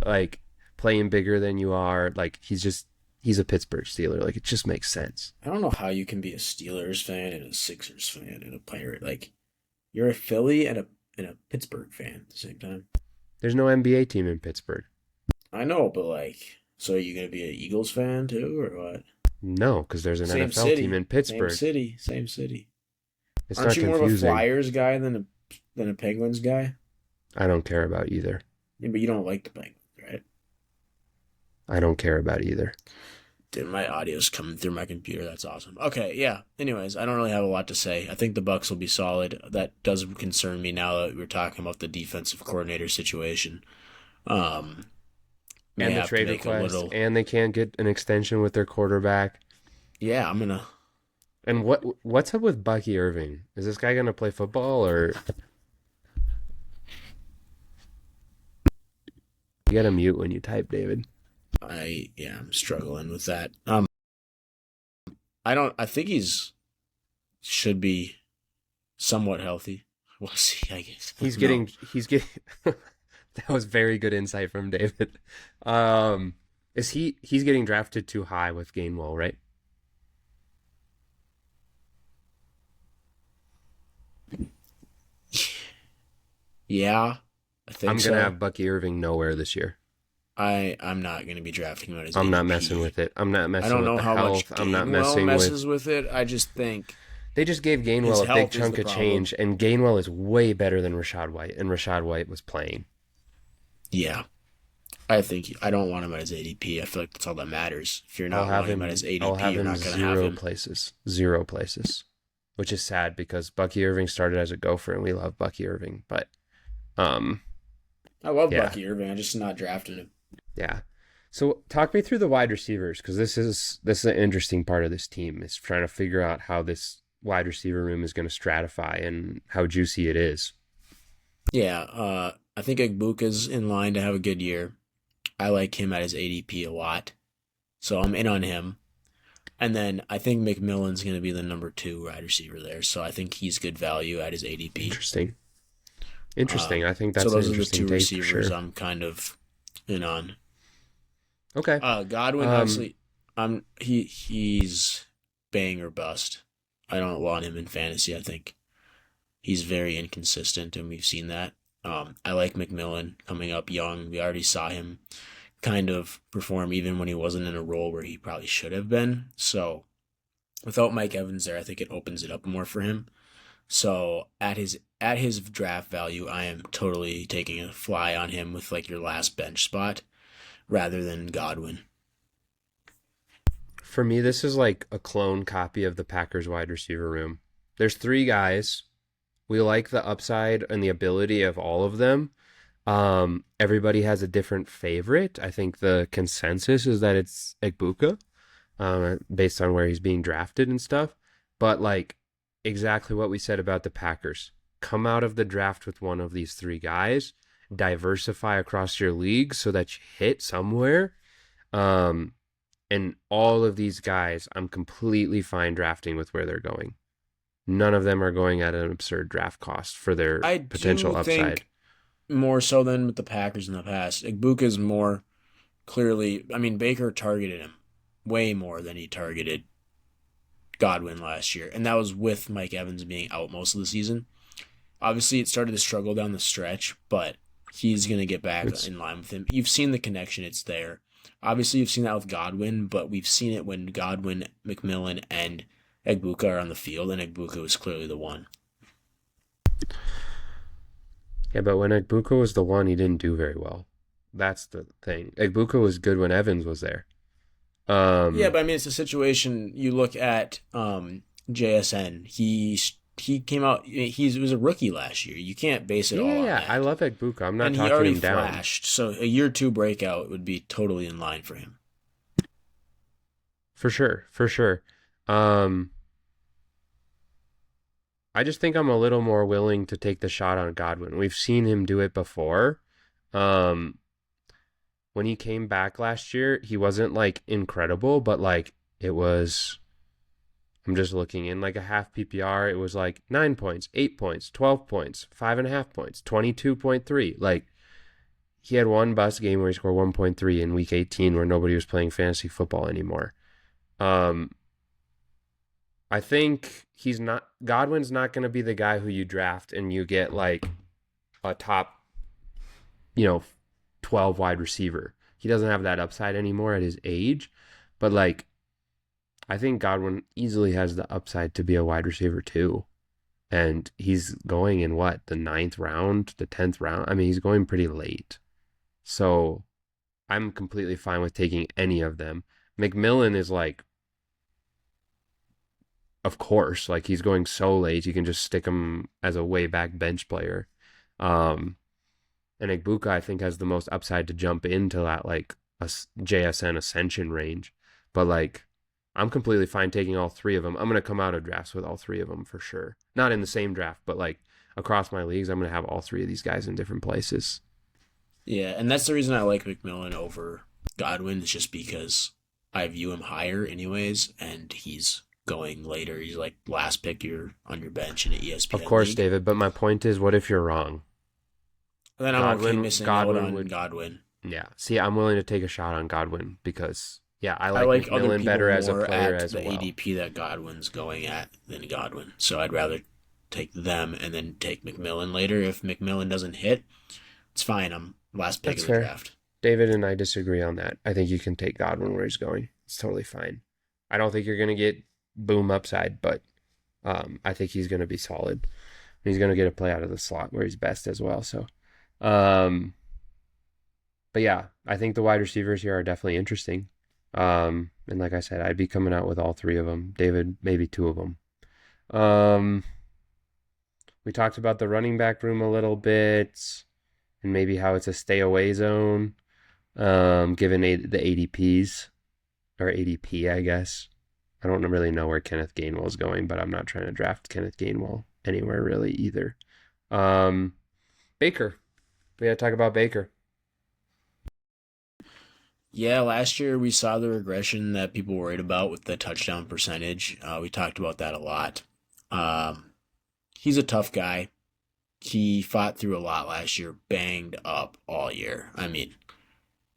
like playing bigger than you are. Like he's a Pittsburgh Steeler. Like it just makes sense. I don't know how you can be a Steelers fan and a Sixers fan and a Pirate. Like you're a Philly and a Pittsburgh fan at the same time. There's no NBA team in Pittsburgh. I know, but like, so are you gonna be an Eagles fan too, or what? No, because there's an NFL team in Pittsburgh. Same city. It's Aren't not you confusing. more of a Flyers guy than a Penguins guy? I don't care about either. Yeah, but you don't like the Penguins, right? I don't care about either. Dude, my audio's coming through my computer. That's awesome. Okay, yeah. Anyways, I don't really have a lot to say. I think the Bucs will be solid. That does concern me now that we're talking about the defensive coordinator situation. And the trade request, and they can't get an extension with their quarterback. Yeah, I'm gonna. And what's up with Bucky Irving? Is this guy gonna play football, or you gotta mute when you type, David? I'm struggling with that. I think should be somewhat healthy. We'll see, I guess. He's getting that was very good insight from David. He's getting drafted too high with Gainwell, right? Yeah, I think I'm gonna have Bucky Irving nowhere this year. I'm not gonna be drafting him at his I'm ADP. not messing with it. I'm not messing with the health. I don't know how much I'm not messing with it. I just think they just gave Gainwell a big chunk of change, and Gainwell is way better than Rashad White, and Rashad White was playing. Yeah. I don't want him at his ADP. I feel like that's all that matters. If you're not wanting him at his ADP, you're not going to have him. Zero places, which is sad because Bucky Irving started as a Gopher, and we love Bucky Irving. But I love Bucky Irving. I'm just not drafting him. Yeah. So talk me through the wide receivers, because this is an interesting part of this team, is trying to figure out how this wide receiver room is going to stratify and how juicy it is. Yeah, I think Igbokwe's in line to have a good year. I like him at his ADP a lot, so I'm in on him. And then I think McMillan's going to be the number 2 wide receiver there, so I think he's good value at his ADP. Interesting. I think that's so those an are the 2 receivers sure. I'm kind of in on. Okay. Godwin, obviously, he's bang or bust. I don't want him in fantasy. I think he's very inconsistent, and we've seen that. I like McMillan coming up young. We already saw him kind of perform even when he wasn't in a role where he probably should have been. So without Mike Evans there, I think it opens it up more for him. So at his draft value, I am totally taking a fly on him with like your last bench spot rather than Godwin. For me, this is like a clone copy of the Packers wide receiver room. There's three guys. We like the upside and the ability of all of them. Everybody has a different favorite. I think the consensus is that it's Egbuka, based on where he's being drafted and stuff. But like exactly what we said about the Packers. Come out of the draft with one of these three guys, diversify across your league so that you hit somewhere. And all of these guys, I'm completely fine drafting with where they're going. None of them are going at an absurd draft cost for their potential upside. Think more so than with the Packers in the past. Egbuka is more clearly, I mean, Baker targeted him way more than he targeted Godwin last year. And that was with Mike Evans being out most of the season. Obviously, it started to struggle down the stretch, but he's going to get back in line with him. You've seen the connection. It's there. Obviously, you've seen that with Godwin, but we've seen it when Godwin, McMillan, and Egbuka are on the field, and Egbuka was clearly the one. Yeah, but when Egbuka was the one, he didn't do very well. That's the thing. Egbuka was good when Evans was there. Yeah, but I mean, it's a situation. You look at JSN. He came out. He was a rookie last year. You can't base it all on that. I love Egbuka. I'm not and talking he already him down. Flashed, so a year two breakout would be totally in line for him. For sure. I just think I'm a little more willing to take the shot on Godwin. We've seen him do it before. When he came back last year, he wasn't like incredible, but like it was, I'm just looking in like a half PPR. It was like 9 points, 8 points, 12 points, 5.5 points, 22.3. Like he had one bust game where he scored 1.3 in week 18 where nobody was playing fantasy football anymore. I think Godwin's not going to be the guy who you draft and you get like a top, 12 wide receiver. He doesn't have that upside anymore at his age, but like, I think Godwin easily has the upside to be a wide receiver too. And he's going in the 9th round, the 10th round. I mean, he's going pretty late. So I'm completely fine with taking any of them. McMillan is like, of course, like he's going so late, you can just stick him as a way back bench player. And Egbuka, I think, has the most upside to jump into that like a JSN ascension range. But like, I'm completely fine taking all three of them. I'm going to come out of drafts with all three of them for sure. Not in the same draft, but like across my leagues, I'm going to have all three of these guys in different places. Yeah, and that's the reason I like McMillan over Godwin, is just because I view him higher anyways, and he's going later. He's like last pick on your bench in an ESPN Of course, league. David, but my point is, what if you're wrong? And then I'm okay missing out on Godwin. Yeah, see, I'm willing to take a shot on Godwin because, yeah, I like McMillan better as a player as well. The ADP that Godwin's going at than Godwin, so I'd rather take them and then take McMillan later. If McMillan doesn't hit, it's fine. I'm last pick of the draft. David and I disagree on that. I think you can take Godwin where he's going. It's totally fine. I don't think you're going to get boom upside, but I think he's going to be solid. He's going to get a play out of the slot where he's best as well. So, but yeah, I think the wide receivers here are definitely interesting. And like I said, I'd be coming out with all three of them. David, maybe two of them. We talked about the running back room a little bit and maybe how it's a stay away zone, given the ADPs or ADP, I guess. I don't really know where Kenneth Gainwell is going, but I'm not trying to draft Kenneth Gainwell anywhere really either. Baker. We got to talk about Baker. Yeah, last year we saw the regression that people worried about with the touchdown percentage. We talked about that a lot. He's a tough guy. He fought through a lot last year, banged up all year. I mean,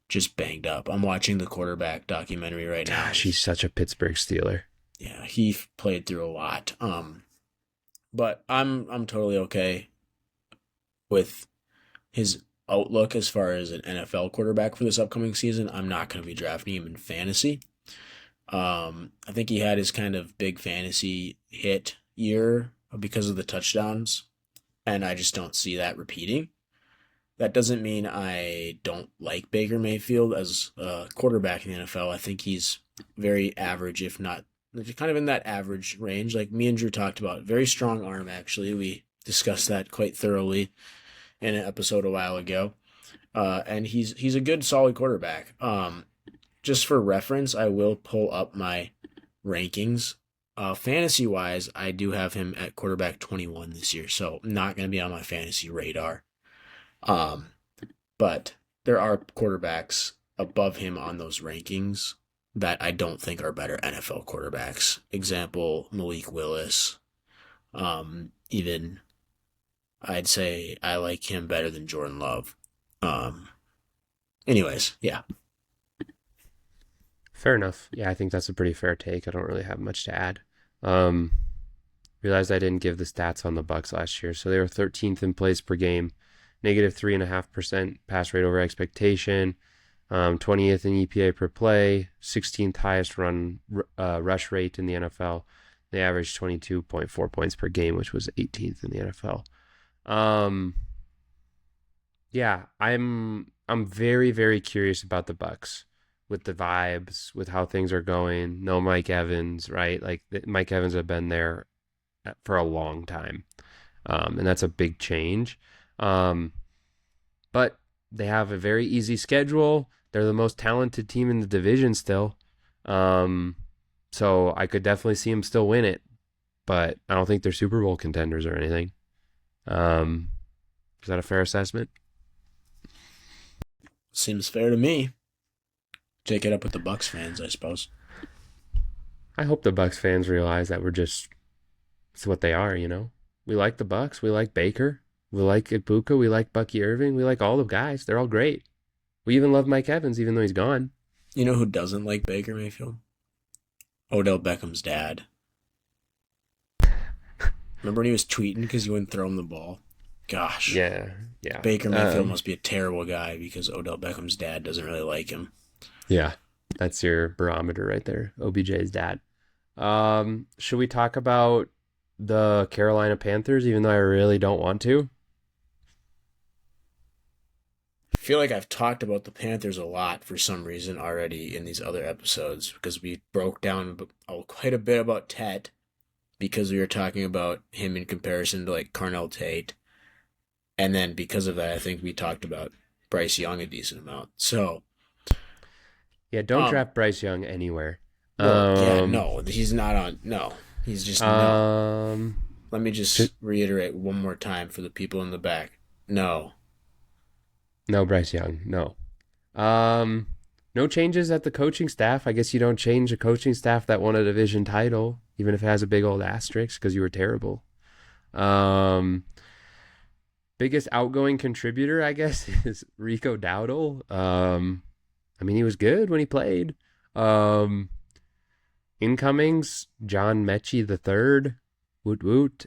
just banged up. I'm watching the quarterback documentary right now. Gosh, he's such a Pittsburgh Steeler. Yeah, he played through a lot. But I'm totally okay with his outlook as far as an NFL quarterback for this upcoming season, I'm not going to be drafting him in fantasy. I think he had his kind of big fantasy hit year because of the touchdowns, and I just don't see that repeating. That doesn't mean I don't like Baker Mayfield as a quarterback in the NFL. I think he's very average, if not kind of in that average range. Like me and Drew talked about, very strong arm, actually. We discussed that quite thoroughly in an episode a while ago. And he's a good, solid quarterback. Just for reference, I will pull up my rankings. Fantasy-wise, I do have him at quarterback 21 this year, so not going to be on my fantasy radar. But there are quarterbacks above him on those rankings that I don't think are better NFL quarterbacks. Example, Malik Willis. Even I'd say I like him better than Jordan Love. Anyways, yeah. Fair enough. Yeah, I think that's a pretty fair take. I don't really have much to add. Realized I didn't give the stats on the Bucs last year. So they were 13th in plays per game, negative 3.5% pass rate over expectation, 20th in EPA per play, 16th highest rush rate in the NFL. They averaged 22.4 points per game, which was 18th in the NFL. Yeah, I'm very, very curious about the Bucs with the vibes, with how things are going. No Mike Evans, right? Like Mike Evans have been there for a long time, and that's a big change. But they have a very easy schedule. They're the most talented team in the division still. So I could definitely see them still win it, but I don't think they're Super Bowl contenders or anything. Is that a fair assessment? Seems fair to me. Take it up with the Bucs fans, I suppose. I hope the Bucs fans realize that it's what they are, you know? We like the Bucs. We like Baker. We like Ibuka. We like Bucky Irving. We like all the guys. They're all great. We even love Mike Evans, even though he's gone. You know who doesn't like Baker Mayfield? Odell Beckham's dad. Remember when he was tweeting because he wouldn't throw him the ball? Gosh. Yeah. Baker Mayfield must be a terrible guy because Odell Beckham's dad doesn't really like him. Yeah, that's your barometer right there. OBJ's dad. Should we talk about the Carolina Panthers, even though I really don't want to? I feel like I've talked about the Panthers a lot for some reason already in these other episodes because we broke down quite a bit about Tet because we were talking about him in comparison to like Carnell Tate. And then because of that, I think we talked about Bryce Young a decent amount. So, yeah, don't draft Bryce Young anywhere. No, he's not on. No, he's just no. Let me just reiterate one more time for the people in the back. No Bryce Young. No. No changes at the coaching staff. I guess you don't change a coaching staff that won a division title, even if it has a big old asterisk because you were terrible. Biggest outgoing contributor, I guess, is Rico Dowdle. I mean, he was good when he played. Incomings, John Mechie III. Woot woot.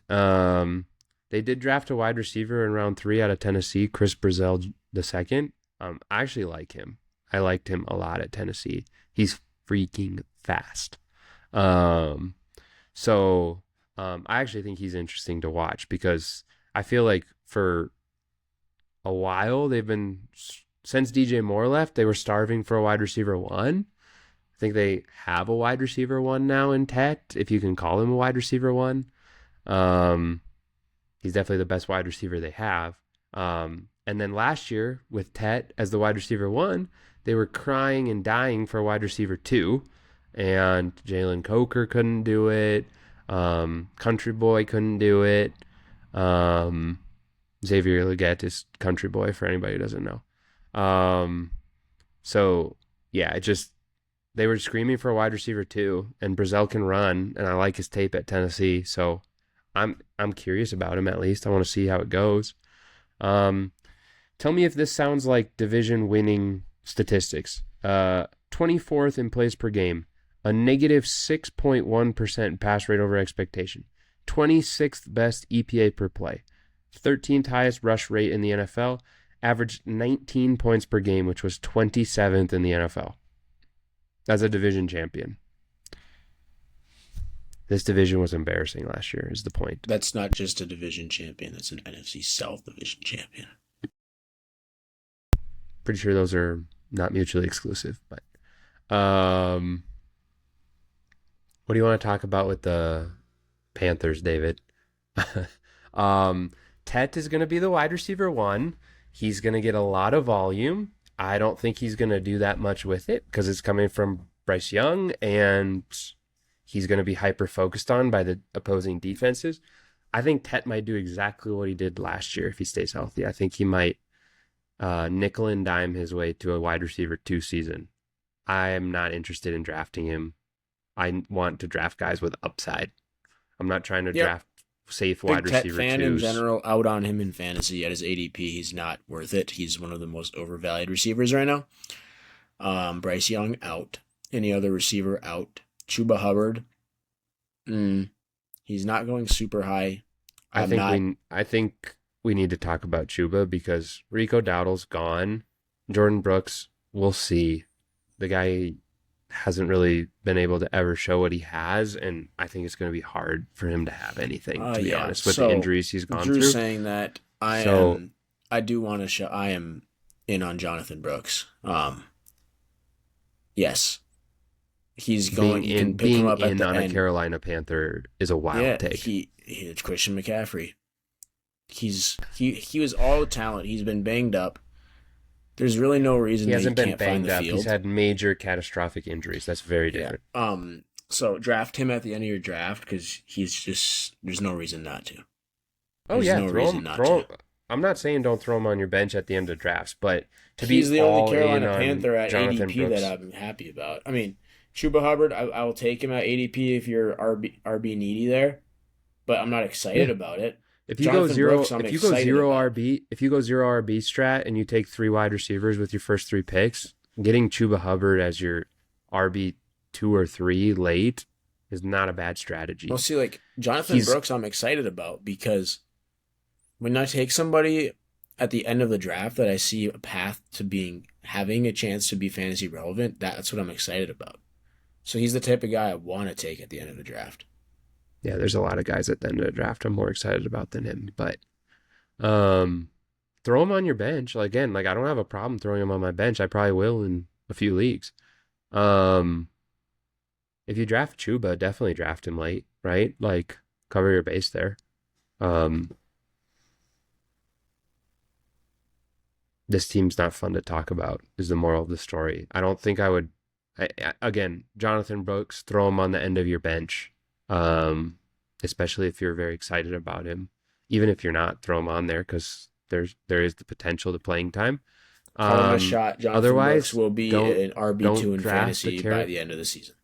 They did draft a wide receiver in round 3 out of Tennessee, Chris Brazell II. I actually like him. I liked him a lot at Tennessee. He's freaking fast. So I actually think he's interesting to watch because I feel like for a while since DJ Moore left, they were starving for a wide receiver 1. I think they have a wide receiver 1 now in Tet, if you can call him a wide receiver 1. He's definitely the best wide receiver they have. And then last year, with Tet as the wide receiver 1, they were crying and dying for a wide receiver 2. And Jalen Coker couldn't do it. Country Boy couldn't do it. Xavier Legette is Country Boy for anybody who doesn't know. So yeah, they were screaming for a wide receiver 2, and Brazell can run, and I like his tape at Tennessee, so I'm curious about him at least. I want to see how it goes. Tell me if this sounds like division winning statistics. 24th in plays per game, a negative 6.1% pass rate over expectation, 26th best EPA per play, 13th highest rush rate in the NFL, averaged 19 points per game, which was 27th in the NFL. As a division champion. This division was embarrassing last year, is the point. That's not just a division champion. That's an NFC South division champion. Pretty sure those are not mutually exclusive. But what do you want to talk about with the Panthers, David? Tet is going to be the wide receiver 1. He's going to get a lot of volume. I don't think he's going to do that much with it because it's coming from Bryce Young, and he's going to be hyper-focused on by the opposing defenses. I think Tet might do exactly what he did last year if he stays healthy. I think he might nickel and dime his way to a wide receiver 2 season. I am not interested in drafting him. I want to draft guys with upside. I'm not trying to draft safe wide receiver 2s. Fan in general, out on him in fantasy at his ADP. He's not worth it. He's one of the most overvalued receivers right now. Bryce Young out. Any other receiver out. Chuba Hubbard. He's not going super high. I think we need to talk about Chuba because Rico Dowdle's gone. Jordan Brooks, we'll see. The guy hasn't really been able to ever show what he has, and I think it's going to be hard for him to have anything, to be honest, with the injuries he's gone through. Saying that I do want to show I am in on Jonathan Brooks. Yes. He's going being in on a Carolina Panther is a wild take. It's Christian McCaffrey. He was all talent. He's been banged up. There's really no reason he hasn't been banged up. He's had major catastrophic injuries. That's very different. Yeah. So draft him at the end of your draft because there's no reason not to. I'm not saying don't throw him on your bench at the end of drafts, but he's the only Carolina Panther at ADP that I'm happy about. I mean, Chuba Hubbard, I will take him at ADP if you're RB needy there, but I'm not excited about it. If you go zero RB strat and you take 3 wide receivers with your first 3 picks, getting Chuba Hubbard as your RB 2 or 3 late is not a bad strategy. Well, see, like Jonathan Brooks, I'm excited about because when I take somebody at the end of the draft that I see a path to having a chance to be fantasy relevant, that's what I'm excited about. So he's the type of guy I want to take at the end of the draft. Yeah, there's a lot of guys at the end of the draft I'm more excited about than him. But throw him on your bench. Again, I don't have a problem throwing him on my bench. I probably will in a few leagues. If you draft Chuba, definitely draft him late, right? Cover your base there. This team's not fun to talk about is the moral of the story. I don't think I would... Again, Jonathan Brooks, throw him on the end of your bench. Especially if you're very excited about him. Even if you're not, throw him on there because there is the potential to playing time. Call him a shot. Jonathan Brooks will be an RB2 in fantasy by the end of the season.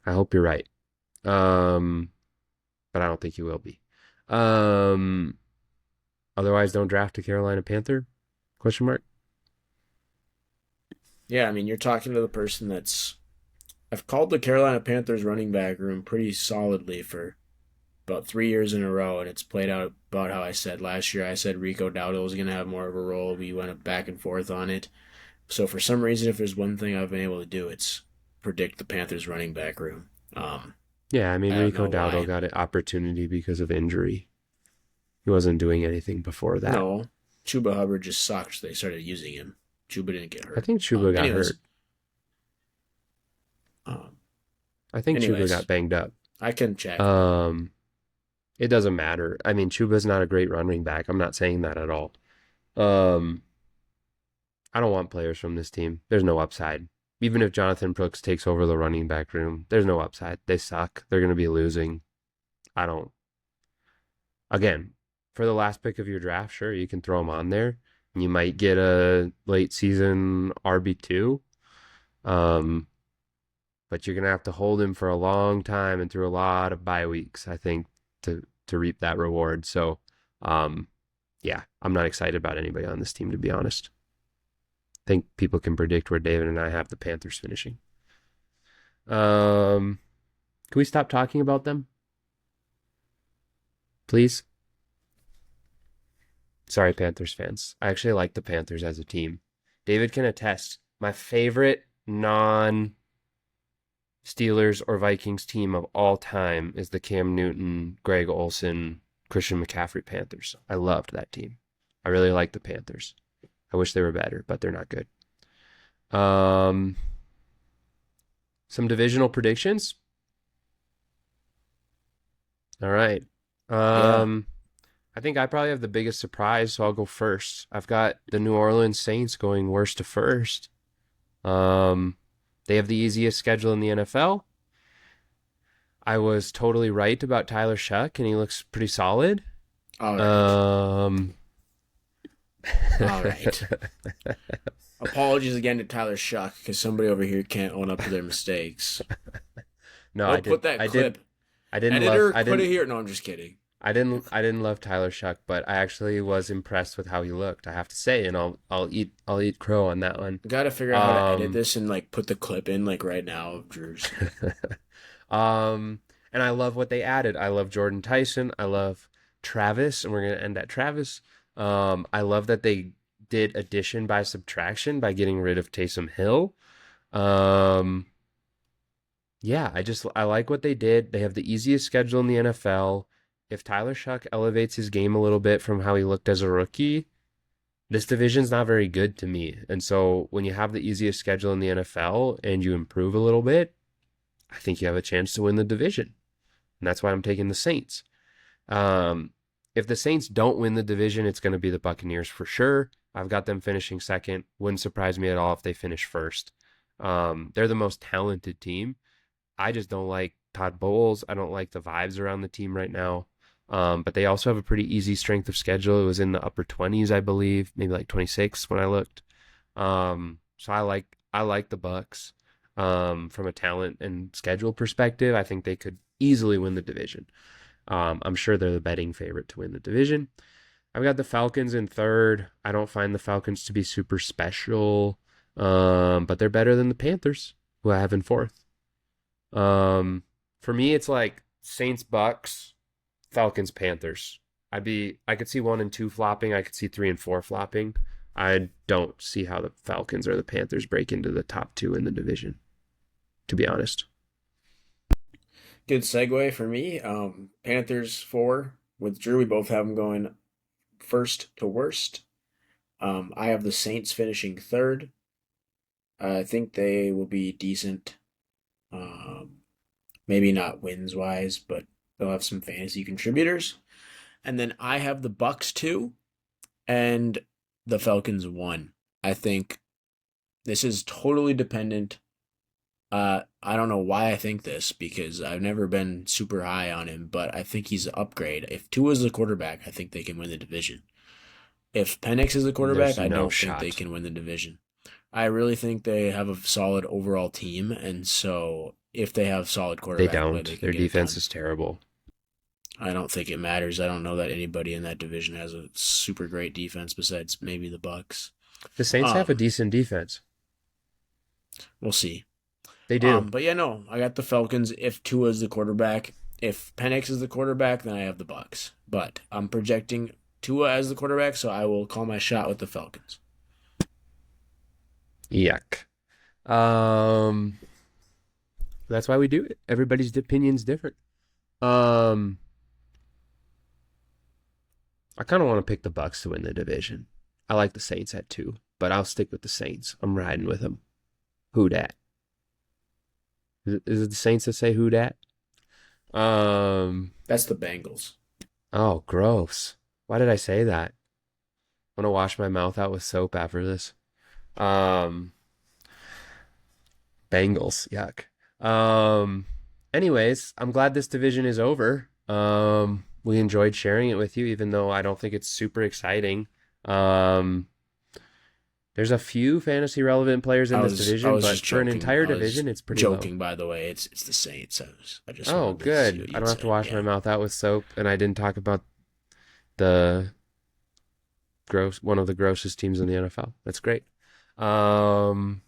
I hope you're right. But I don't think you will be. Otherwise, don't draft a Carolina Panther? ? Yeah, I mean, you're talking to the person I've called the Carolina Panthers running back room pretty solidly for about 3 years in a row, and it's played out about how I said last year. I said Rico Dowdle was going to have more of a role. We went back and forth on it. So for some reason, if there's one thing I've been able to do, it's predict the Panthers running back room. Yeah, I mean, Rico Dowdle got an opportunity because of injury. He wasn't doing anything before that. No, Chuba Hubbard just sucked, so they started using him. Chuba didn't get hurt. I think Chuba got hurt. I think Chuba got banged up. I can check. It doesn't matter. I mean, Chuba's not a great running back. I'm not saying that at all. I don't want players from this team. There's no upside. Even if Jonathan Brooks takes over the running back room, there's no upside. They suck. They're going to be losing. Again, for the last pick of your draft, sure, you can throw them on there. You might get a late season RB2. But you're going to have to hold him for a long time and through a lot of bye weeks, I think, to reap that reward. So, yeah, I'm not excited about anybody on this team, to be honest. I think people can predict where David and I have the Panthers finishing. Can we stop talking about them? Please? Sorry, Panthers fans. I actually like the Panthers as a team. David can attest. My favorite non Steelers or Vikings team of all time is the Cam Newton, Greg Olsen, Christian McCaffrey Panthers. I loved that team. I really like the Panthers. I wish they were better, but they're not good. Some divisional predictions. All right. I think I probably have the biggest surprise, so I'll go first. I've got the New Orleans Saints going worst to first. They have the easiest schedule in the NFL. I was totally right about Tyler Shuck, and he looks pretty solid. All right. All right. Apologies again to Tyler Shuck because somebody over here can't own up to their mistakes. No, I put that clip. I didn't. Editor, put it here. No, I'm just kidding. I didn't love Tyler Shuck, but I actually was impressed with how he looked. I have to say, and I'll eat crow on that one. I gotta figure out how to edit this and like put the clip in like right now of Drew's. And I love what they added. I love Jordan Tyson. I love Travis, and we're gonna end at Travis. I love that they did addition by subtraction by getting rid of Taysom Hill. Yeah, I like what they did. They have the easiest schedule in the NFL. If Tyler Shuck elevates his game a little bit from how he looked as a rookie, this division's not very good to me. And so when you have the easiest schedule in the NFL and you improve a little bit, I think you have a chance to win the division. And that's why I'm taking the Saints. If the Saints don't win the division, it's going to be the Buccaneers for sure. I've got them finishing second. Wouldn't surprise me at all if they finish first. They're the most talented team. I just don't like Todd Bowles. I don't like the vibes around the team right now. But they also have a pretty easy strength of schedule. It was in the upper 20s, I believe, maybe like 26 when I looked. So I like the Bucs. From a talent and schedule perspective, I think they could easily win the division. I'm sure they're the betting favorite to win the division. I've got the Falcons in third. I don't find the Falcons to be super special, but they're better than the Panthers, who I have in fourth. For me, it's like Saints, Bucks, Falcons, Panthers. I could see 1 and 2 flopping. I could see 3 and 4 flopping. I don't see how the Falcons or the Panthers break into the top 2 in the division, to be honest. Good segue for me. Panthers 4 with Drew. We both have them going first to worst. I have the Saints finishing third. I think they will be decent. Maybe not wins wise, but they'll have some fantasy contributors. And then I have the Bucks 2 and the Falcons 1. I think this is totally dependent. I don't know why I think this because I've never been super high on him, but I think he's an upgrade. If Tua is the quarterback, I think they can win the division. If Penix is the quarterback, I don't think they can win the division. I really think they have a solid overall team, and so if they have solid quarterback, they don't. Their defense is terrible. I don't think it matters. I don't know that anybody in that division has a super great defense besides maybe the Bucks. The Saints have a decent defense. We'll see. They do. But yeah, no, I got the Falcons if Tua is the quarterback. If Penix is the quarterback, then I have the Bucks. But I'm projecting Tua as the quarterback, so I will call my shot with the Falcons. Yuck. That's why we do it. Everybody's opinion's different. I kind of want to pick the Bucks to win the division. I like the Saints at 2, but I'll stick with the Saints. I'm riding with them. Who dat? Is it the Saints that say who dat? That's the Bengals. Oh, gross. Why did I say that? I'm going to wash my mouth out with soap after this. Bengals, yuck. Anyways, I'm glad this division is over. We enjoyed sharing it with you, even though I don't think it's super exciting. There's a few fantasy relevant players in this division, but for an entire division, it's pretty joking, low. By the way, it's the Saints. I just good. I don't have to wash my mouth out with soap, and I didn't talk about the one of the grossest teams in the NFL. That's great. I'm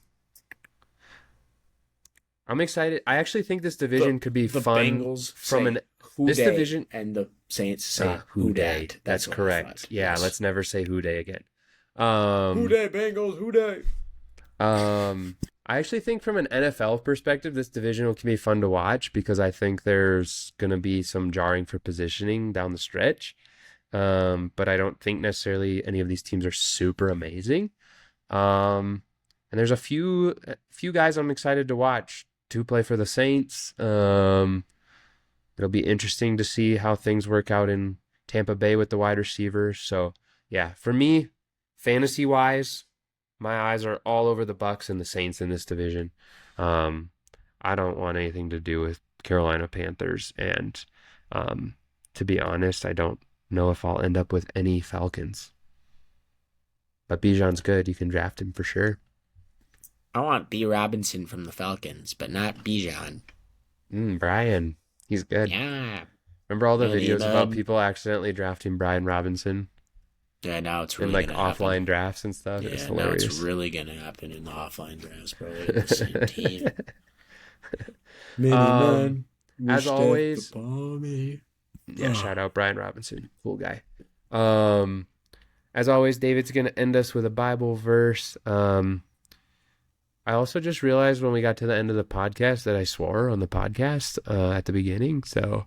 excited. I actually think this division could be fun Bengals from this division and the Saints say Who Dey. That's correct. Yeah, yes. Let's never say Who Dey again. Who Dey, Bengals, Who Dey. I actually think from an NFL perspective, this division can be fun to watch because I think there's going to be some jarring for positioning down the stretch. But I don't think necessarily any of these teams are super amazing. And there's a few guys I'm excited to watch to play for the Saints. It'll be interesting to see how things work out in Tampa Bay with the wide receivers. So yeah, for me, fantasy wise, my eyes are all over the Bucs and the Saints in this division. I don't want anything to do with Carolina Panthers, and to be honest, I don't know if I'll end up with any Falcons. But Bijan's good. You can draft him for sure. I want B. Robinson from the Falcons, but not Bijan. Brian. He's good. Yeah. Remember all the videos about people accidentally drafting Brian Robinson? Yeah, now it's really in like offline happen. Drafts and stuff. Yeah, it's hilarious. Now it's really gonna happen in the offline drafts, bro. The same team. As always, shout out Brian Robinson, cool guy. As always, David's gonna end us with a Bible verse. I also just realized when we got to the end of the podcast that I swore on the podcast at the beginning, so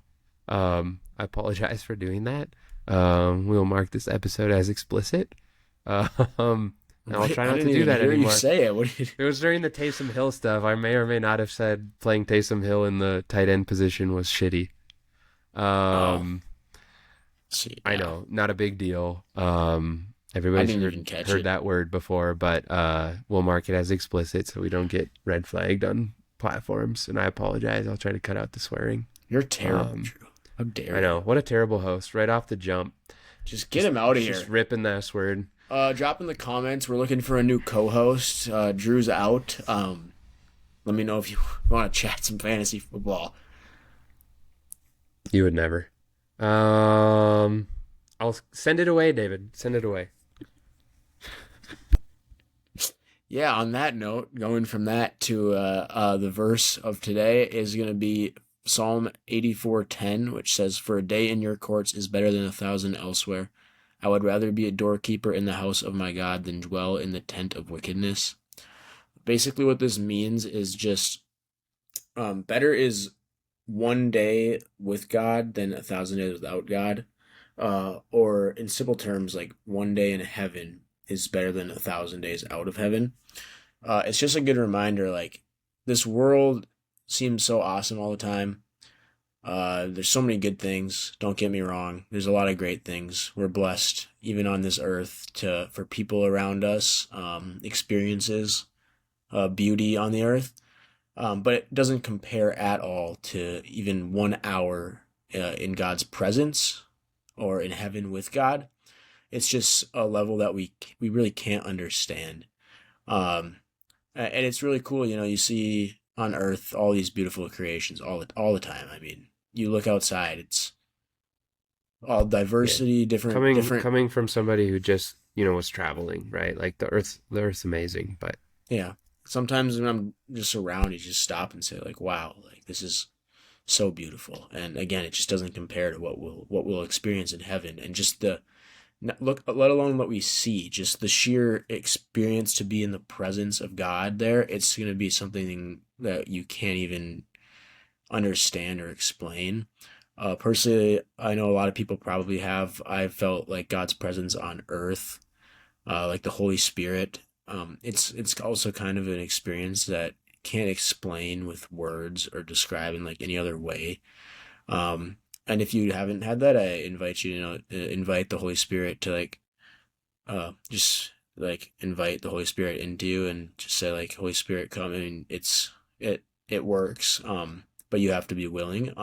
I apologize for doing that. We'll mark this episode as explicit. And I'll try not to do that anymore. You say it. It was during the Taysom Hill stuff. I may or may not have said playing Taysom Hill in the tight end position was shitty. I know, not a big deal. Everybody's heard that word before, but we'll mark it as explicit so we don't get red flagged on platforms. And I apologize. I'll try to cut out the swearing. You're terrible, Drew. How dare you? I know. What a terrible host. Right off the jump. Just get him out of here. Just ripping the S word. Drop in the comments. We're looking for a new co-host. Drew's out. Let me know if you want to chat some fantasy football. You would never. I'll send it away, David. Send it away. Yeah, on that note, going from that to the verse of today is going to be Psalm 84:10, which says, "For a day in your courts is better than 1,000 elsewhere. I would rather be a doorkeeper in the house of my God than dwell in the tent of wickedness." Basically what this means is just better is one day with God than 1,000 days without God. Or in simple terms, like one day in heaven is better than 1,000 days out of heaven. It's just a good reminder, like, this world seems so awesome all the time. There's so many good things. Don't get me wrong. There's a lot of great things. We're blessed, even on this earth, for people around us, experiences, beauty on the earth. But it doesn't compare at all to even 1 hour in God's presence or in heaven with God. It's just a level that we really can't understand. And it's really cool, you see on earth all these beautiful creations all the time. I mean, you look outside, it's all diversity, different coming from somebody who just, was traveling, right? Like the earth's amazing, but yeah. Sometimes when I'm just around, you just stop and say, like, wow, like, this is so beautiful. And again, it just doesn't compare to what we'll experience in heaven. And just let alone what we see, just the sheer experience to be in the presence of God there, it's going to be something that you can't even understand or explain. Personally, I know a lot of people probably have. I've felt like God's presence on earth, like the Holy Spirit. It's also kind of an experience that can't explain with words or describe in like any other way. And if you haven't had that, I invite you to invite the Holy Spirit to just invite the Holy Spirit into you and just say, like, Holy Spirit, come. I mean, it works. But you have to be willing.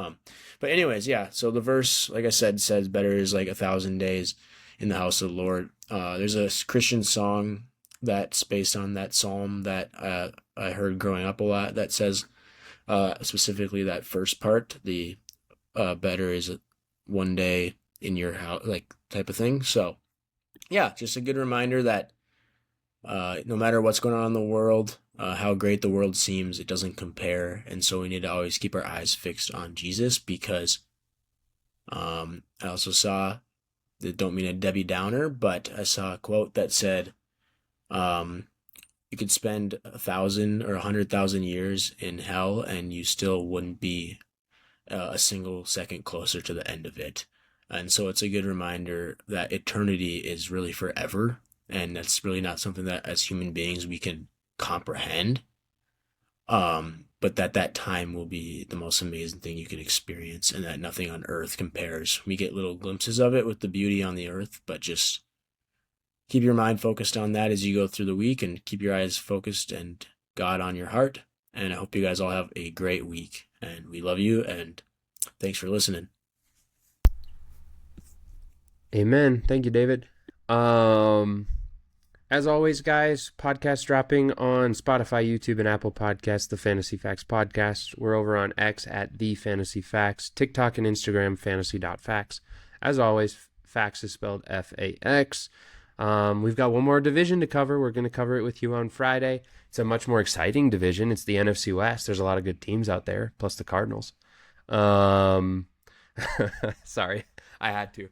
But anyways, yeah. So the verse, like I said, says better is like 1,000 days in the house of the Lord. There's a Christian song that's based on that psalm that I heard growing up a lot that says specifically that first part, the better is one day in your house, like, type of thing. So yeah, just a good reminder that no matter what's going on in the world, how great the world seems, it doesn't compare. And so we need to always keep our eyes fixed on Jesus, because I also saw, don't mean a Debbie Downer, but I saw a quote that said, you could spend 1,000 or 100,000 years in hell and you still wouldn't be a single second closer to the end of it. And so it's a good reminder that eternity is really forever, and that's really not something that as human beings we can comprehend. But that time will be the most amazing thing you can experience, and that nothing on earth compares. We get little glimpses of it with the beauty on the earth, but just keep your mind focused on that as you go through the week, and keep your eyes focused and God on your heart. And I hope you guys all have a great week, and we love you, and thanks for listening. Amen. Thank you, David. As always, guys, podcast dropping on Spotify, YouTube, and Apple Podcasts, the Fantasy Facts Podcast. We're over on X at The Fantasy Facts, TikTok and Instagram, fantasy.facts. As always, facts is spelled F-A-X. We've got one more division to cover. We're going to cover it with you on Friday. It's a much more exciting division. It's the NFC West. There's a lot of good teams out there, plus the Cardinals. Sorry, I had to.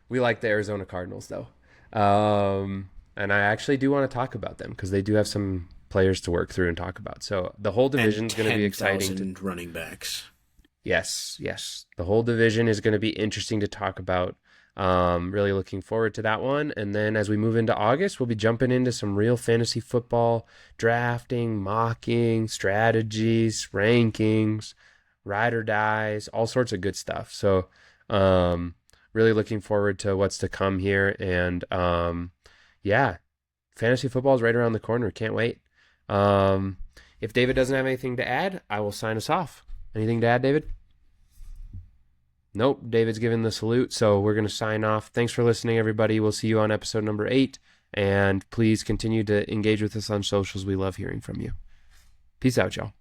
We like the Arizona Cardinals, though. And I actually do want to talk about them because they do have some players to work through and talk about. So the whole division is going to be exciting. Running backs. Yes. The whole division is going to be interesting to talk about. Really looking forward to that one. And then as we move into August, we'll be jumping into some real fantasy football, drafting, mocking, strategies, rankings, ride or dies, all sorts of good stuff. So, really looking forward to what's to come here. And, yeah, fantasy football is right around the corner. Can't wait. If David doesn't have anything to add, I will sign us off. Anything to add, David? Nope. David's giving the salute. So we're going to sign off. Thanks for listening, everybody. We'll see you on episode number 8. And please continue to engage with us on socials. We love hearing from you. Peace out, y'all.